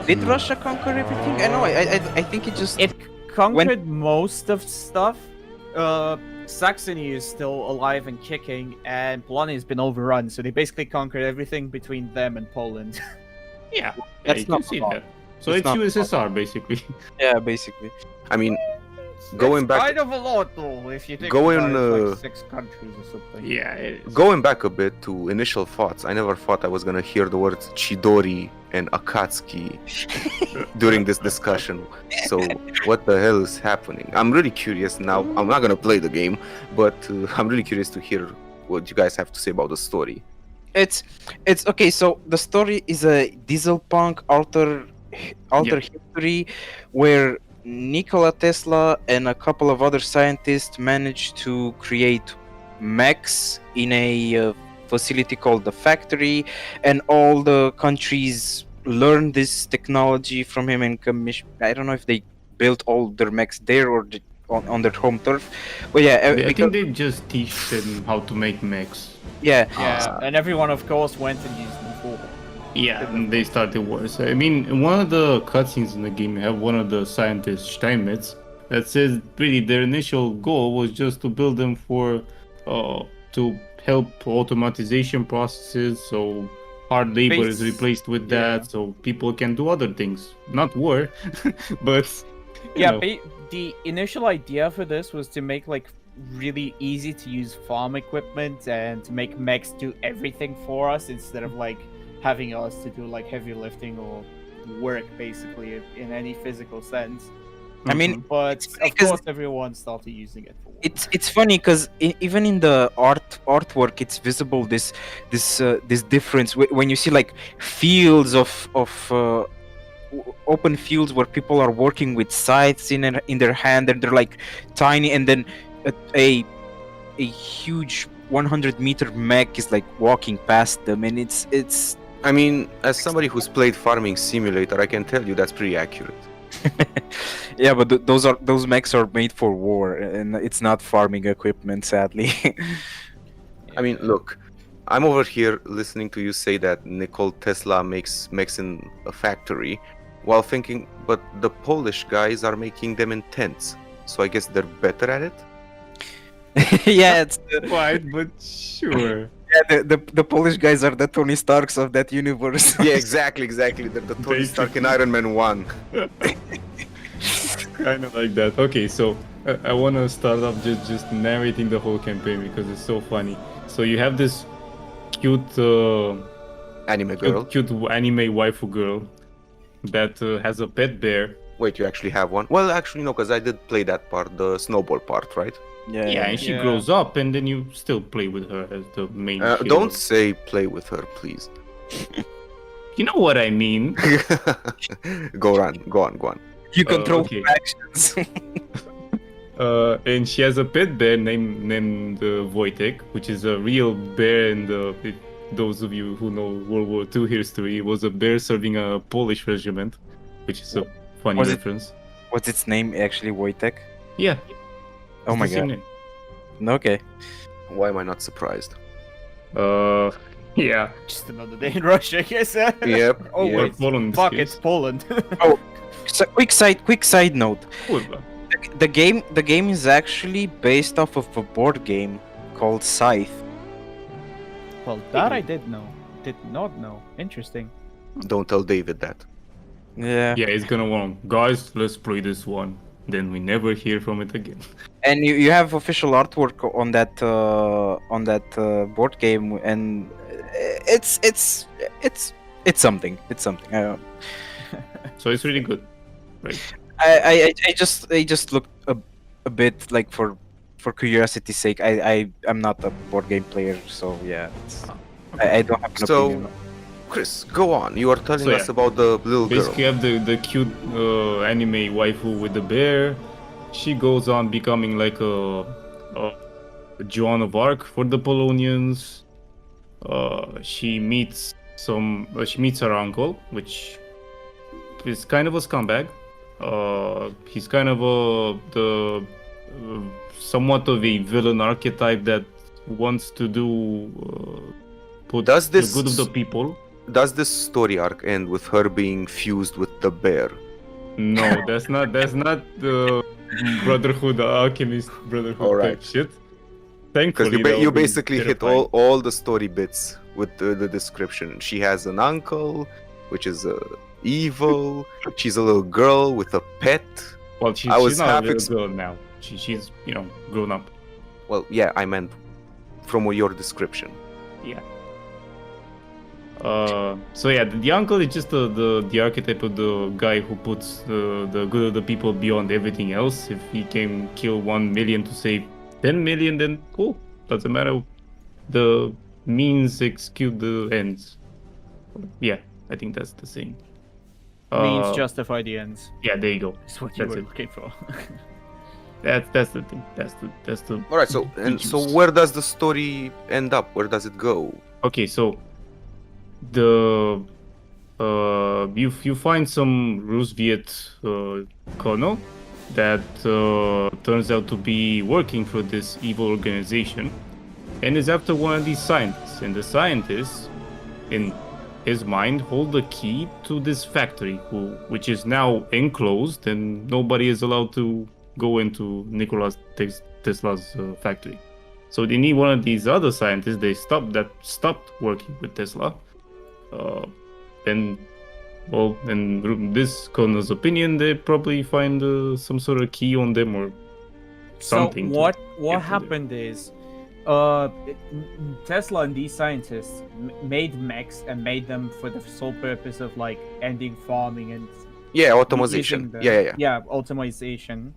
did Russia conquer everything? I know. I think it just. It conquered most of stuff. Saxony is still alive and kicking, and Polonia has been overrun. So they basically conquered everything between them and Poland. Yeah, That's you not can see wrong. that. So It's it's not USSR basically. Yeah, basically. I mean, going back, kind of a lot though, if you think Going, about it, uh, like 6 countries or something. Yeah, it is. going back a bit to initial thoughts. I never thought I was gonna hear the words Chidori and Akatsuki during this discussion. So what the hell is happening? I'm really curious now. I'm not gonna play the game, but I'm really curious to hear what you guys have to say about the story. It's okay. So the story is a Dieselpunk alter history where Nikola Tesla and a couple of other scientists managed to create mechs in a facility called the factory, and all the countries learned this technology from him and commission. I don't know if they built all their mechs there or on their home turf, but yeah, I because, think they just teach them how to make mechs. yeah, Yeah, and everyone, of course, went and used them for. Yeah, and they started wars. I mean, in one of the cutscenes in the game, you have one of the scientists, Steinmetz, that says really their initial goal was just to build them for to help automatization processes, so hard labor is replaced with that, so people can do other things, not war, but you know. The initial idea for this was to make like really easy to use farm equipment and to make mechs do everything for us instead of like having us to do like heavy lifting or work basically in any physical sense. I mean, But of course everyone started using it for war. it's funny because even in the artwork, it's visible this difference when you see like fields of open fields where people are working with scythes in their hand, and they're like tiny, and then a huge 100-meter mech is like walking past them, and it's I mean, as somebody who's played Farming Simulator, I can tell you that's pretty accurate. yeah, but those mechs are made for war, and it's not farming equipment, sadly. I mean, look, I'm over here listening to you say that Nikola Tesla makes mechs in a factory, while thinking, but the Polish guys are making them in tents, so I guess they're better at it? Yeah, it's Quite, but sure. yeah, the Polish guys are the Tony Starks of that universe. Yeah, exactly. They're the Tony Stark in Iron Man 1. Kind of like that. Okay, so I want to start off just narrating the whole campaign because it's so funny. So you have this cute Anime girl. cute anime waifu girl that has a pet bear. Wait, you actually have one? Well, actually, no, because I did play that part, the snowball part, right? Yeah, and she grows up, and then you still play with her as the main hero. Don't say play with her, please. You know what I mean. Go on. You control okay. factions. And she has a pet bear named Wojtek, which is a real bear. And those of you who know World War II history, it was a bear serving a Polish regiment, which is a funny reference. What's its name actually? Wojtek? Yeah. Oh my god. Name. Okay. Why am I not surprised? Yeah. Just another day in Russia, I guess. Yep. Oh yep. wait, Poland. fuck, it's Poland. So, quick side note. Kurwa. The game is actually based off of a board game called Scythe. Well, that I did not know. Interesting. Don't tell David that. Yeah. Yeah, it's gonna want, guys, let's play this one. Then we never hear from it again. And you have official artwork on that board game, and it's something. It's something. So it's really good, right? I just looked a bit like for curiosity's sake. I'm not a board game player, so yeah. I don't have an opinion. Chris, go on. You are telling So, us about the little Basically, girl. you have the cute anime waifu with the bear. She goes on becoming like a Joan of Arc for the Polonians. She meets her uncle, which is kind of a scumbag. He's kind of somewhat of a villain archetype that wants to put Does the this- good of the people. Does this story arc end with her being fused with the bear? No, that's not the Brotherhood Alchemist Brotherhood All right. type shit. Because Thankfully, you basically hit terrifying. all the story bits with the description. She has an uncle, which is evil. She's a little girl with a pet. Well, I was she's not half a little girl now. She's grown up. Well, yeah, I meant from your description. Yeah. So yeah, the uncle is just the archetype of the guy who puts the good of the people beyond everything else. If he can kill 1 million to save 10 million, then cool. Doesn't matter. The means execute the ends. Yeah, I think that's the saying. Means justify the ends. Yeah, there you go. That's what you That's were it. looking for. That's the thing. That's the. All right. So juice. where does the story end up? Where does it go? Okay, so the you find some Rus Viet colonel that turns out to be working for this evil organization, and is after one of these scientists. And the scientists, in his mind, hold the key to this factory, which is now enclosed, and nobody is allowed to go into Tesla's factory. So they need one of these other scientists. They stopped working with Tesla. And well, in this Connor's opinion, they probably find some sort of key on them or something. So what there. happened is, Tesla and these scientists made mechs and made them for the sole purpose of like ending farming and Yeah, automation. Yeah. automation.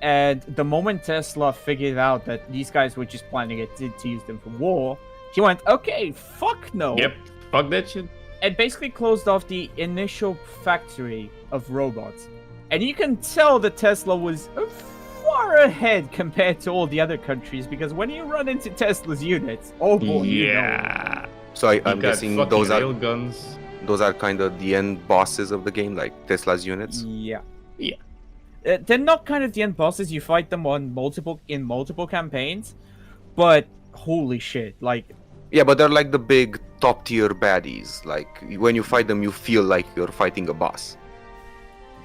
And the moment Tesla figured out that these guys were just planning it to use them for war, he went, okay, fuck no. Yep, fuck that shit. And basically closed off the initial factory of robots. And you can tell that Tesla was far ahead compared to all the other countries, because when you run into Tesla's units, oh boy, yeah. So I'm got guessing fucking those are railguns. those are kind of the end bosses of the game, like Tesla's units. Yeah. Yeah. They're not kind of the end bosses. You fight them on multiple campaigns, but holy shit, like. Yeah, but they're like the big top tier baddies. Like when you fight them, you feel like you're fighting a boss.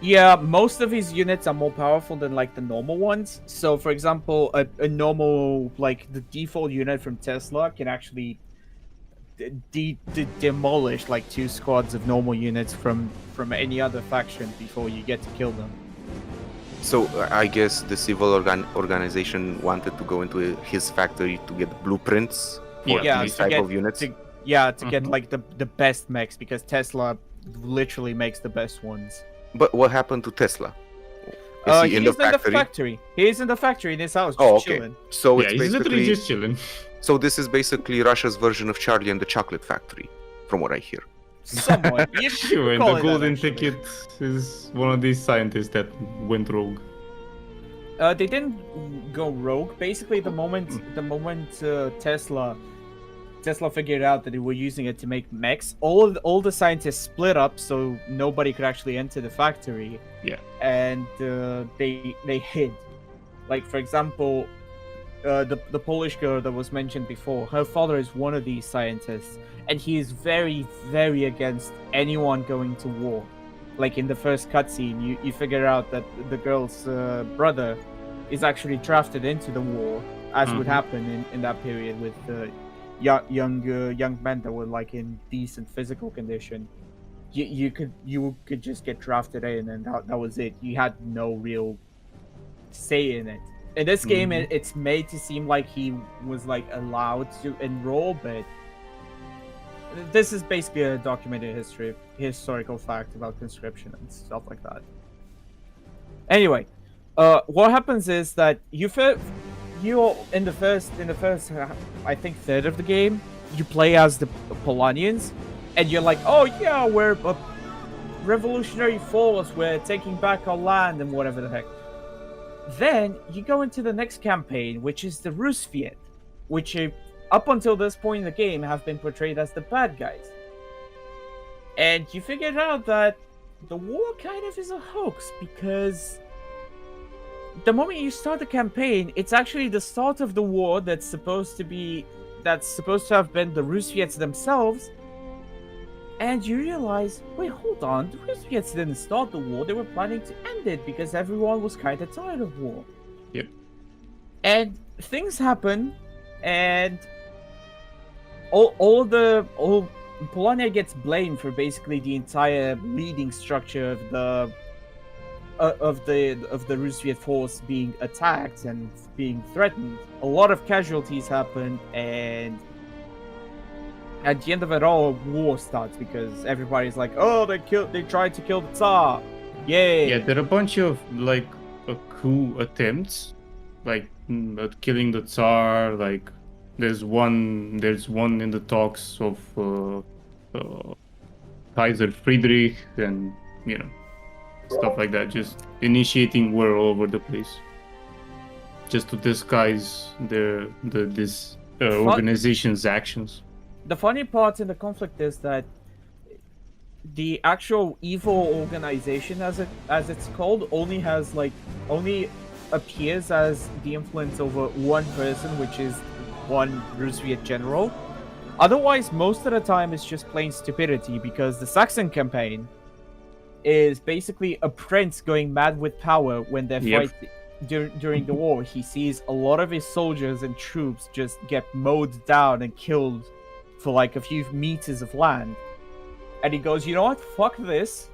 Yeah, most of his units are more powerful than like the normal ones. So, for example, a normal, like the default unit from Tesla can actually demolish like 2 squads of normal units from any other faction before you get to kill them. So I guess the civil organization wanted to go into his factory to get blueprints for these type of units. To get like the best mechs, because Tesla literally makes the best ones. But what happened to Tesla? Is he in the factory? He's in the factory in his house, just Oh, okay. chilling. So Yeah, it's he's literally basically just chilling. so this is basically Russia's version of Charlie and the Chocolate Factory, from what I hear. Somewhat. You Sure, and call the it that, golden actually. ticket is one of these scientists that went rogue. They didn't go rogue. Basically, the moment Tesla figured out that they were using it to make mechs, all the scientists split up, so nobody could actually enter the factory. Yeah. And they hid. Like, for example, the Polish girl that was mentioned before, her father is one of these scientists, and he is very, very against anyone going to war. Like in the first cutscene, you figure out that the girl's brother is actually drafted into the war, as would happen in that period with young men that were like in decent physical condition. You could just get drafted in, and that was it. You had no real say in it. In this game, it's made to seem like he was like allowed to enroll, but this is basically a documented historical fact about conscription and stuff like that. Anyway, what happens is that you in the first I think third of the game, you play as the Polonians, and you're like, oh yeah, we're a revolutionary force, we're taking back our land and whatever the heck. Then you go into the next campaign, which is the Rusviet, which up until this point in the game have been portrayed as the bad guys. And you figured out that the war kind of is a hoax, because the moment you start the campaign, it's actually the start of the war that's supposed to have been the Rusviets themselves. And you realize, wait, hold on, the Rusviets didn't start the war, they were planning to end it because everyone was kind of tired of war. Yep. And things happen, and Polonia gets blamed for basically the entire leading structure of the Rusviet force being attacked and being threatened. A lot of casualties happen, and at the end of it all, war starts because everybody's like, "Oh, they tried to kill the Tsar, yay!" Yeah, there are a bunch of like coup attempts, like at killing the Tsar. Like there's one in the talks of Kaiser Friedrich, and stuff like that. Just initiating war all over the place, just to disguise this organization's actions. The funny part in the conflict is that the actual evil organization, as it's called, only appears as the influence over one person, which is one Rusviet general. Otherwise, most of the time it's just plain stupidity, because the Saxon campaign is basically a prince going mad with power when they're during the war, he sees a lot of his soldiers and troops just get mowed down and killed for like a few meters of land. And he goes, you know what? Fuck this.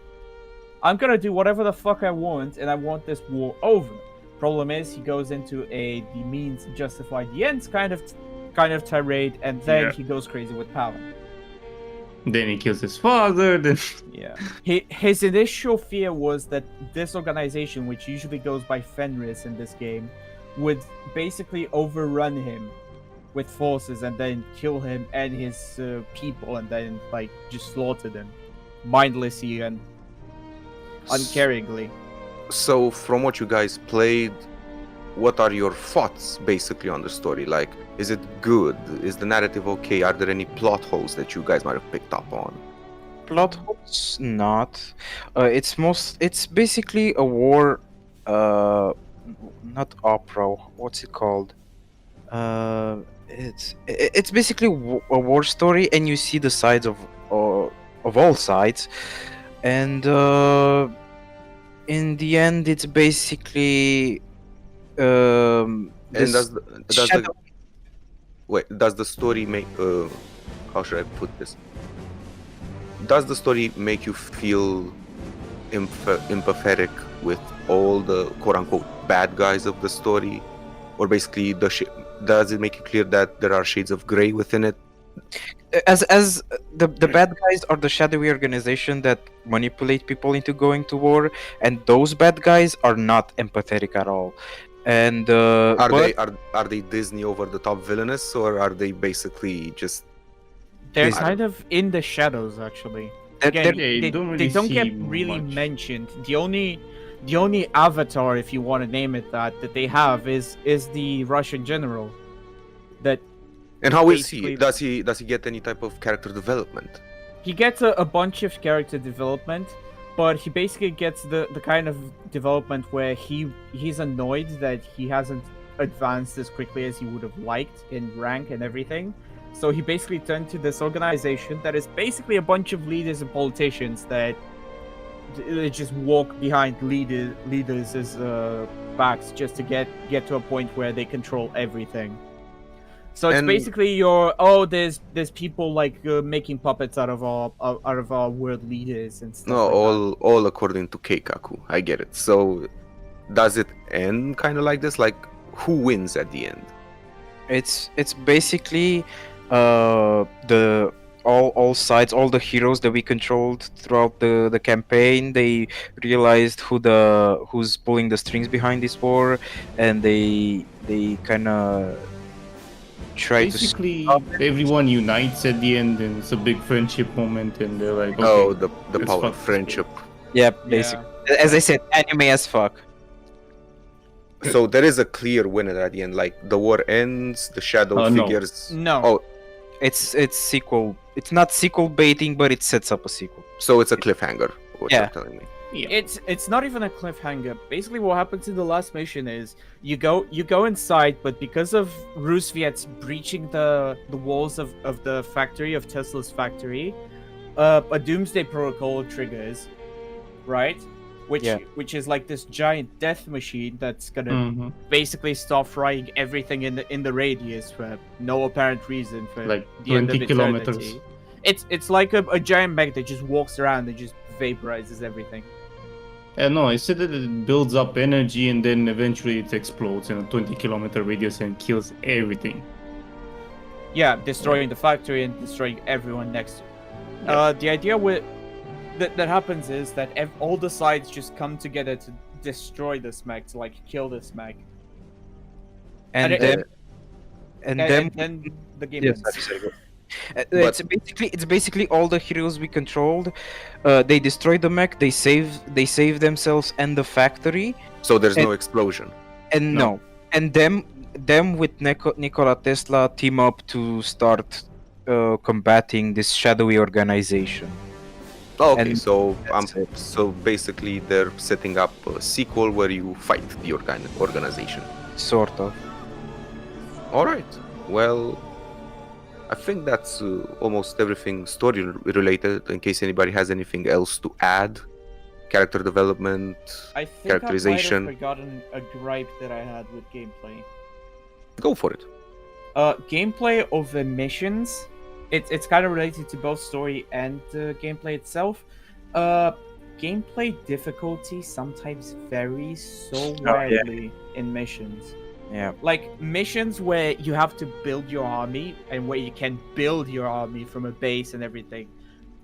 I'm gonna do whatever the fuck I want, and I want this war over. Problem is, he goes into the means justify the ends kind of tirade, and then Yeah. he goes crazy with power. Then he kills his father. Then Yeah. His initial fear was that this organization, which usually goes by Fenris in this game, would basically overrun him with forces and then kill him and his people, and then like just slaughter them mindlessly and uncaringly. So, from what you guys played, what are your thoughts basically on the story? Like, is it good? Is the narrative okay? Are there any plot holes that you guys might have picked up on? Plot holes, not. It's basically a war. Not opera. What's it called? It's basically a war story, and you see the sides of all sides, and in the end, it's basically. And this does the shadow- does the story make how should I put this? Does the story make you feel empathetic with all the quote unquote bad guys of the story, or basically does it make it clear that there are shades of gray within it? as the bad guys are the shadowy organization that manipulate people into going to war, and those bad guys are not empathetic at all. And Are they Disney over the top villainous, or are they basically just They're This- kind of in the shadows, actually. they're- Again, they're- Yeah, you they don't they really don't get see really much. mentioned. The only avatar, if you want to name it that they have is the Russian general. That and how is he? Basically- Does he get any type of character development? he gets a bunch of character development, but he basically gets the kind of development where he's annoyed that he hasn't advanced as quickly as he would have liked in rank and everything. So he basically turned to this organization that is basically a bunch of leaders and politicians that they just walk behind leaders' backs just to get to a point where they control everything. So it's And- basically there's people like making puppets out of our world leaders and stuff. No, like that. all according to Keikaku. I get it. So, does it end kind of like this? Like, who wins at the end? it's basically the all sides, all the heroes that we controlled throughout the campaign, they realized who's pulling the strings behind this war, and they kind of try basically stop everyone unites at the end, and it's a big friendship moment, and they're like, okay, Oh, the let's power fuck of this friendship. yeah, basically. As I said, anime as fuck. So there is a clear winner at the end. Like the war ends, the shadow No. figures. No. Oh, It's sequel. It's not sequel baiting, but it sets up a sequel. so it's a cliffhanger. What Yeah. you're telling me. Yeah. It's not even a cliffhanger. Basically, what happens in the last mission is you go inside, but because of Rusviets breaching the walls of the factory of Tesla's factory, a doomsday protocol triggers, right? Which is like this giant death machine that's gonna Mhm. basically start frying everything in the radius for no apparent reason for Like the end of 20 kilometers. eternity. It's like a giant mech that just walks around and just vaporizes everything. No, I said that it builds up energy and then eventually it explodes in a 20-kilometer radius and kills everything. Yeah, destroying the factory and destroying everyone next to it. Yeah. The idea with that happens is that all the sides just come together to destroy this mech, to like kill this mech. And it- then and then then the game yeah, ends. sorry, go. But- It's basically all the heroes we controlled. They destroy the mech. They save themselves and the factory. So there's no And- explosion. And No. and them with Nikola Tesla team up to start combating this shadowy organization. Oh, okay, and so that's it. so basically they're setting up a sequel where you fight the organization. Sort of. All right. Well, I think that's almost everything story related. In case anybody has anything else to add, character development, I think characterization. I might have forgotten a gripe that I had with gameplay. Go for it. Gameplay of the missions, it's kind of related to both story and gameplay itself. Gameplay difficulty sometimes varies so wildly in missions. Yeah. Like missions where you have to build your army and where you can build your army from a base and everything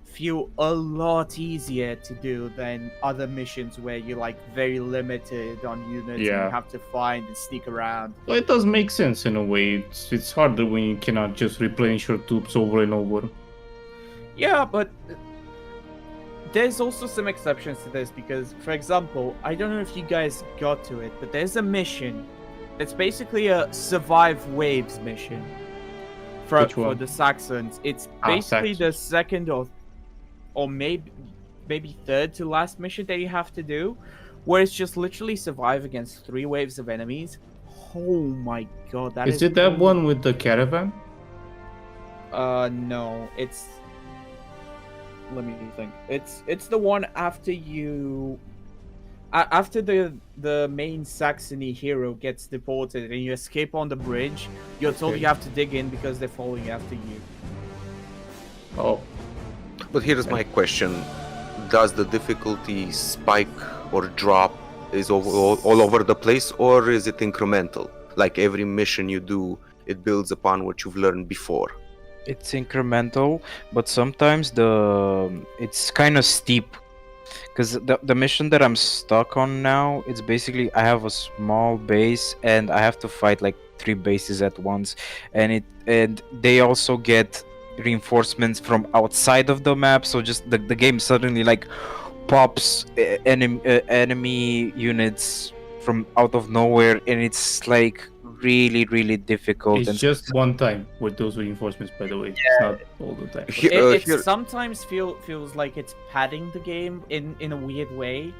feel a lot easier to do than other missions where you're like very limited on units and Yeah. you have to find and sneak around. Well, it does make sense in a way. It's harder when you cannot just replenish your troops over and over. Yeah, but there's also some exceptions to this because, for example, I don't know if you guys got to it, but there's a mission that's basically a survive waves mission for one? the Saxons. It's basically the Saxons. second or maybe third to last mission that you have to do, where it's just literally survive against 3 waves of enemies. Oh my god, that Is it that one with the caravan? No, it's. Let me think. It's the one after you. After the main Saxony hero gets deported and you escape on the bridge, you're told Okay. you have to dig in because they're following after you. Oh, But here's my question: does the difficulty spike or drop is all over the place, or is it incremental? Like every mission you do, it builds upon what you've learned before. It's incremental, but sometimes it's kind of steep. Because the mission that I'm stuck on now, it's basically I have a small base and I have to fight like 3 bases at once, and they also get reinforcements from outside of the map. So just the game suddenly like pops enemy units from out of nowhere, and it's like really difficult. it's And just one time with those reinforcements, by the way. It's not all the time. It sometimes feels like it's padding the game in a weird way.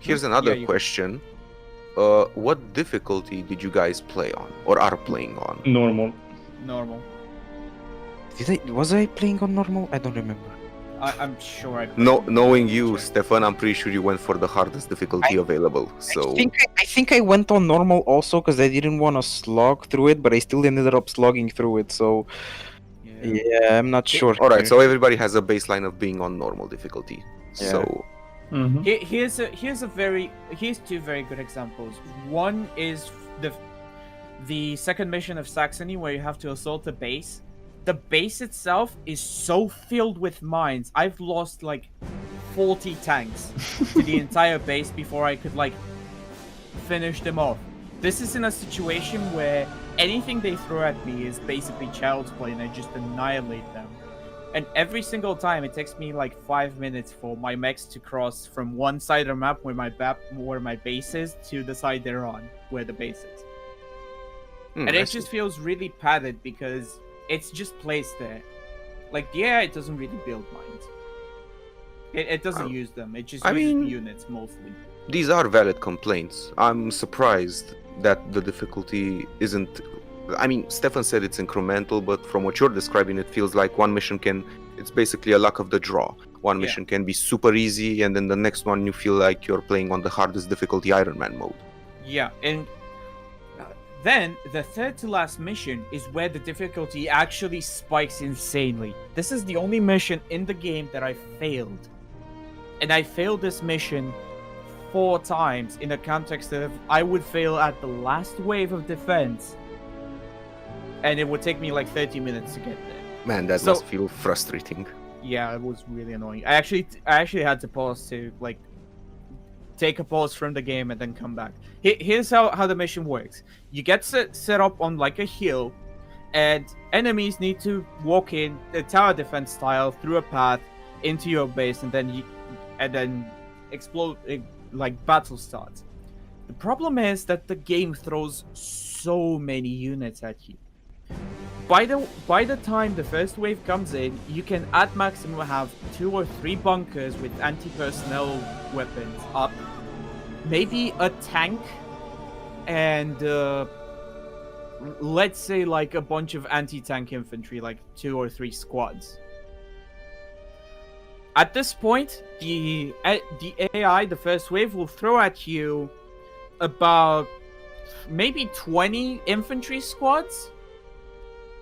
Here's another question. What difficulty did you guys play on or are playing on? Normal. Normal. was I playing on normal? I don't remember. I'm sure I. No, knowing you, Stefan, I'm pretty sure you went for the hardest difficulty available. So I think I went on normal also because I didn't want to slog through it, but I still ended up slogging through it. So yeah, I'm not sure. all right, so everybody has a baseline of being on normal difficulty. Yeah. So Mm-hmm. Here's 2 very good examples. One is the second mission of Saxony where you have to assault a base. The base itself is so filled with mines. I've lost like 40 tanks to the entire base before I could like finish them off. This is in a situation where anything they throw at me is basically child's play and I just annihilate them. And every single time it takes me like 5 minutes for my mechs to cross from one side of the map where my base is to the side they're on, where the base is. And it just feels really padded because it's just placed there. Like, yeah, it doesn't really build mines. It doesn't use them. It just uses units mostly. these are valid complaints. I'm surprised that the difficulty isn't. I mean, Stefan said it's incremental, but from what you're describing, it feels like one mission it's basically a luck of the draw. One mission can be super easy, and then the next one you feel like you're playing on the hardest difficulty Iron Man mode. Yeah, and then the third to last mission is where the difficulty actually spikes insanely. This is the only mission in the game that I failed. And I failed this mission 4 times in the context of I would fail at the last wave of defense. And it would take me like 30 minutes to get there. Man, that must feel frustrating. Yeah, it was really annoying. I actually had to pause to like take a pause from the game and then come back. Here's how the mission works. You get set up on like a hill, and enemies need to walk in the tower defense style through a path into your base, and then explode like battle starts. The problem is that the game throws so many units at you. By the time the first wave comes in, you can at maximum have 2 or 3 bunkers with anti-personnel weapons up, maybe a tank, and let's say like a bunch of anti-tank infantry, like 2 or 3 squads. At this point, the AI, the first wave, will throw at you about maybe 20 infantry squads,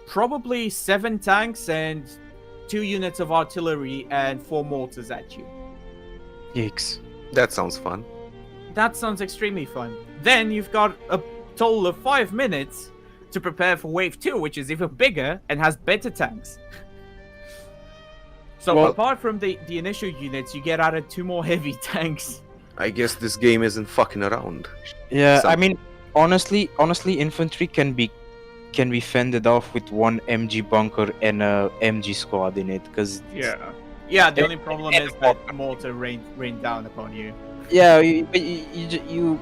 probably 7 tanks and 2 units of artillery and 4 mortars at you. Yikes. That sounds fun. That sounds extremely fun. Then you've got a total of 5 minutes to prepare for wave 2, which is even bigger and has better tanks. So Well- apart from the initial units, you get added 2 more heavy tanks. I guess this game isn't fucking around. Yeah, I Some- mean, honestly, infantry can be fended off with one MG bunker and a MG squad in it, because Yeah. Yeah, the only problem is that mortar rain down upon you. yeah, you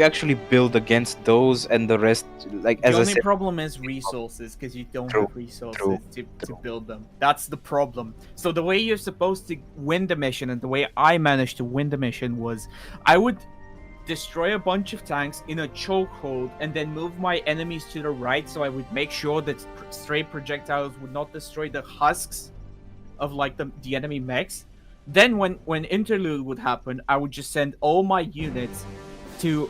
actually build against those, and the rest, like The as I only said, problem is resources, because you don't True, have resources true, to true. build them. That's the problem. So the way you're supposed to win the mission, and the way I managed to win the mission, was I would destroy a bunch of tanks in a chokehold and then move my enemies to the right, so I would make sure that stray projectiles would not destroy the husks of like the enemy mechs. Then when interlude would happen, I would just send all my units to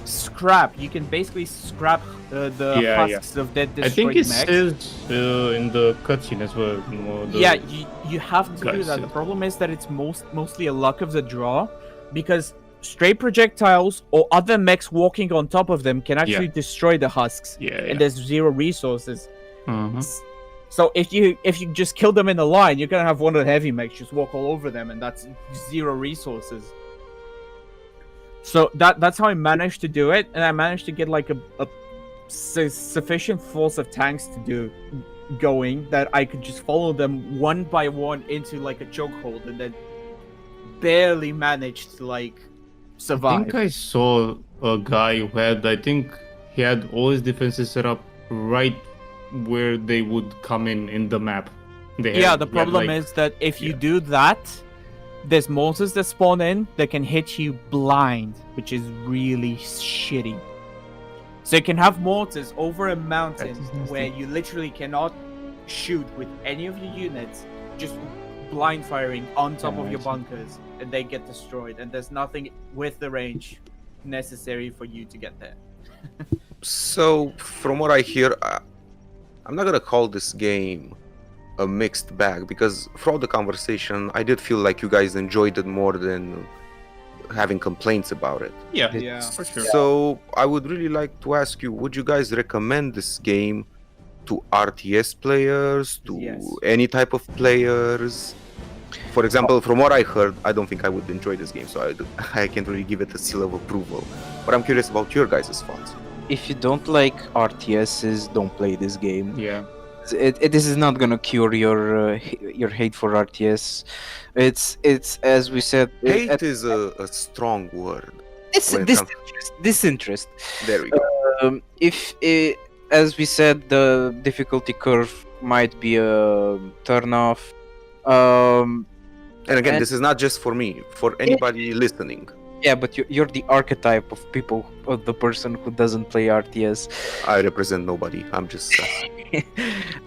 scrap. You can basically scrap the Yeah, yeah. husks of dead I destroyed think it mechs. says in the cutscene as well. Yeah, you have to do guys that. said. The problem is that it's mostly a luck of the draw, because stray projectiles or other mechs walking on top of them can actually destroy the husks, Yeah, yeah. and there's 0 resources. Mhm. So if you just kill them in a line, you're gonna have one of the heavy mechs just walk all over them, and that's 0 resources. So that's how I managed to do it, and I managed to get like a sufficient force of tanks to do going that I could just follow them one by one into like a chokehold, and then barely managed to like I survive. think I saw a guy who had, I think he had all his defenses set up right where they would come in the map. Yeah, the problem is that if you yeah. do that, there's monsters that spawn in that can hit you blind, which is really shitty. So you can have mortars over a mountain That is nasty. where you literally cannot shoot with any of your units, just blind firing on top of your I see. bunkers, and they get destroyed, and there's nothing with the range necessary for you to get there. So, from what I hear, I'm not gonna call this game a mixed bag, because throughout the conversation, I did feel like you guys enjoyed it more than having complaints about it. Yeah, Yeah. for sure. So, I would really like to ask you, would you guys recommend this game to RTS players, to Yes. any type of players? For example, from what I heard, I don't think I would enjoy this game, so I can't really give it a seal of approval. But I'm curious about your guys' thoughts. if you don't like RTSs, don't play this game. Yeah. This is not gonna cure your hate for RTS. It's as we said. Hate is a strong word. It's when it disinterest. There we go. If as we said, the difficulty curve might be a turn off. And again, and- this is not just for me, for anybody listening. Yeah, but you're the archetype of people, of the person who doesn't play RTS. I represent nobody. I'm just.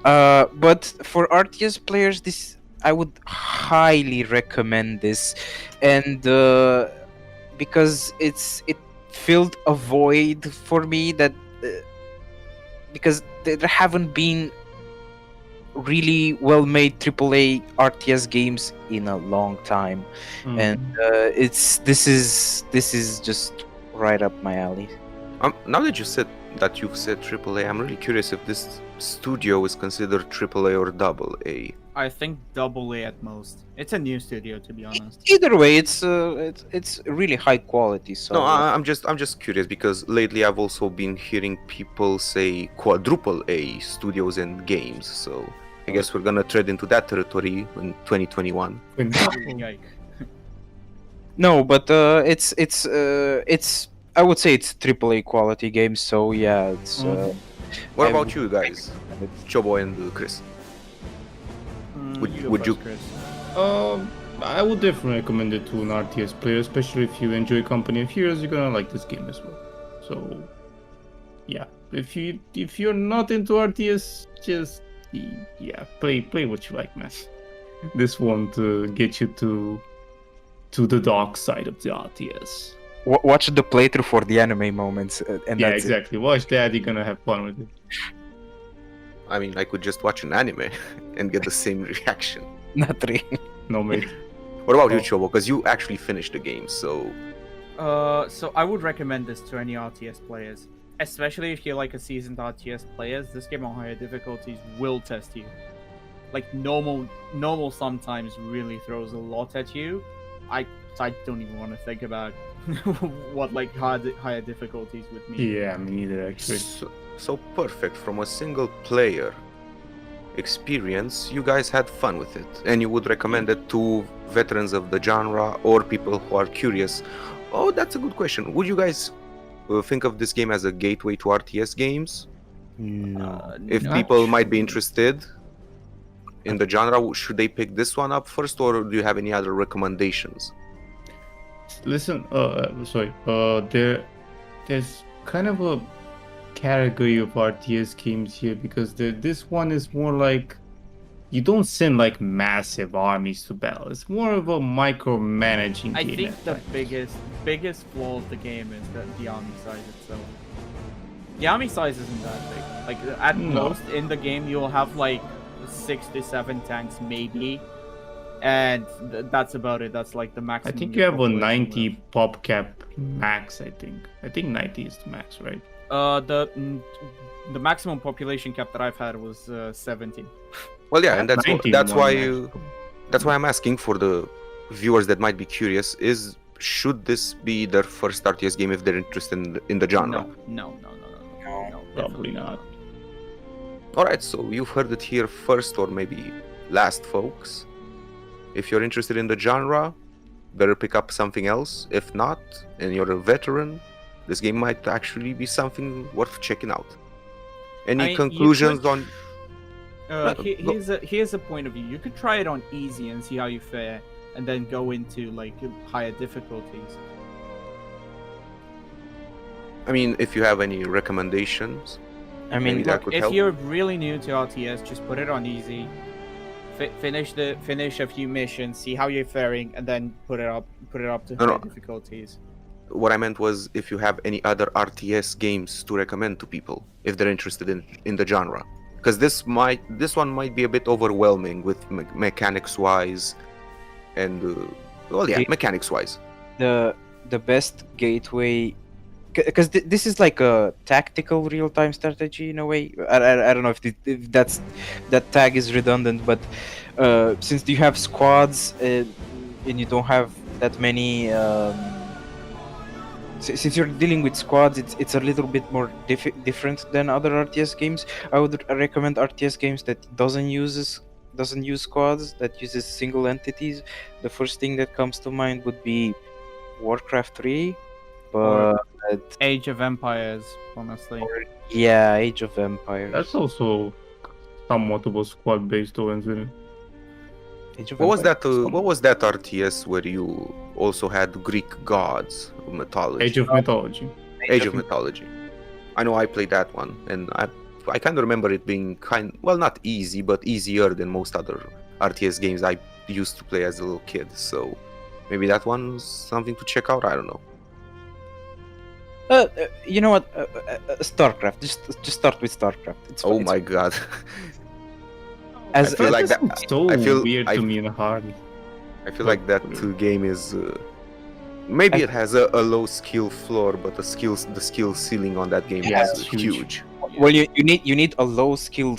But for RTS players, this I would highly recommend this, and because it filled a void for me that because there haven't been really well-made AAA RTS games in a long time, and this is just right up my alley. Now that you've said AAA, I'm really curious if this studio is considered AAA or AA. I think AA at most. It's a new studio, to be honest. Either way, it's really high quality. So No, I'm just curious because lately I've also been hearing people say quadruple A studios and games. So I guess we're gonna tread into that territory in 2021. Yike. no, but it's I would say it's AAA quality games. So yeah, it's. What I about would you guys, Chobo and Chris? Would you- I would definitely recommend it to an RTS player, especially if you enjoy Company of Heroes. You're gonna like this game as well. So, yeah, if you're not into RTS, just play what you like, man. this won't get you to the dark side of the RTS. Watch the playthrough for the anime moments, and Yeah, that's exactly. Watch that, you're gonna have fun with it. I mean, I could just watch an anime and get the same reaction. it. Not really. No, mate. What about you, Oh. Chobo? Because you actually finished the game, so So I would recommend this to any RTS players, especially if you're like a seasoned RTS players. This game on higher difficulties will test you. Like normal sometimes really throws a lot at you. I don't even want to think about what like higher difficulties would mean. Yeah, me neither, actually. so perfect from a single player experience. You guys had fun with it, and you would recommend it to veterans of the genre or people who are curious. Oh, that's a good question. Would you guys think of this game as a gateway to RTS games? No. If No. people might be interested in the genre, should they pick this one up first, or do you have any other recommendations? Listen, there's kind of a category of RTS games here because this one is more like you don't send like massive armies to battle. It's more of a micromanaging I game. think at the times. biggest flaw of the game is the army size itself. The army size isn't that big. Like at No. most in the game you'll have like 6 to 7 tanks maybe, and that's about it. That's like the I maximum. think your you have a population 90 will- pop cap max. I think 90 is the max, right? The maximum population cap that I've had was 17. Well, yeah, and that's 19 that's more why max. that's why I'm asking for the viewers that might be curious: is should this be their first RTS game if they're interested in the genre? No, Probably definitely not. All right, so you've heard it here first, or maybe last, folks. If you're interested in the genre, better pick up something else. If not, and you're a veteran, this game might actually be something worth checking out. Any I mean, you conclusions could- on? Here's a point of view. You could try it on easy and see how you fare, and then go into like higher difficulties. I mean, if you have any recommendations, I maybe mean, that Look, could if help. you're really new to RTS, just put it on easy. Finish a few missions, see how you're faring, and then put it up to No, higher no. difficulties. What I meant was if you have any other RTS games to recommend to people if they're interested in the genre, because this one might be a bit overwhelming with mechanics wise, and mechanics wise. the best gateway, because this is like a tactical real-time strategy in a way. I don't know if that tag is redundant, but since you have squads and you don't have that many, since you're dealing with squads, it's a little bit more different than other RTS games. I would recommend RTS games that doesn't use squads, that uses single entities. The first thing that comes to mind would be Warcraft 3, but Age of Empires, honestly. yeah, Age of Empires. That's also somewhat of a squad-based though, isn't it? Age of What was Empires. that? What was that RTS where you also had Greek gods, mythology? Age of Mythology. Age of Mythology. I know I played that one, and I kind of remember it being not easy, but easier than most other RTS games I used to play as a little kid. So maybe that one's something to check out. I don't know. You know what? StarCraft. Just start with StarCraft. It's Oh it's- my god. As I feel like that. It's so I feel- weird I- to me and hard. I feel like that game is. Maybe it has a low skill floor, but the skill ceiling on that game Yeah, is it's huge. huge. Well, you need a low skill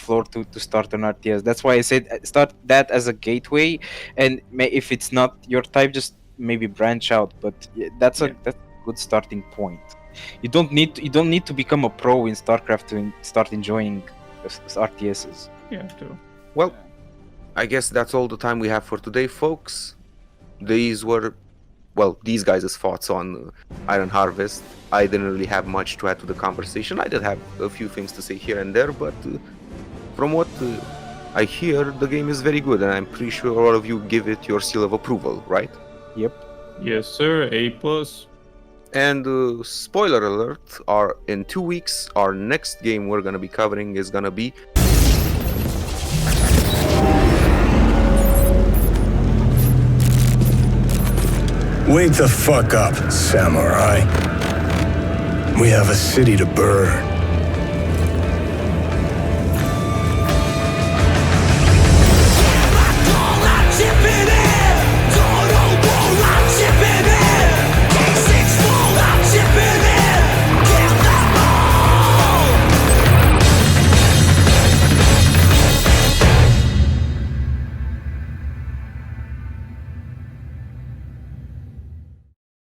floor to start an RTS. That's why I said start that as a gateway, and if it's not your type, just maybe branch out. But that's a good starting point. You don't need to become a pro in StarCraft to start enjoying RTSs. Yeah, true. Well, I guess that's all the time we have for today, folks. These were, these guys' thoughts on Iron Harvest. I didn't really have much to add to the conversation. I did have a few things to say here and there, but from what I hear, the game is very good, and I'm pretty sure all of you give it your seal of approval, right? Yep. Yes, sir. A+. And spoiler alert, in 2 weeks, our next game we're gonna be covering is gonna be Wake the fuck up, samurai. We have a city to burn.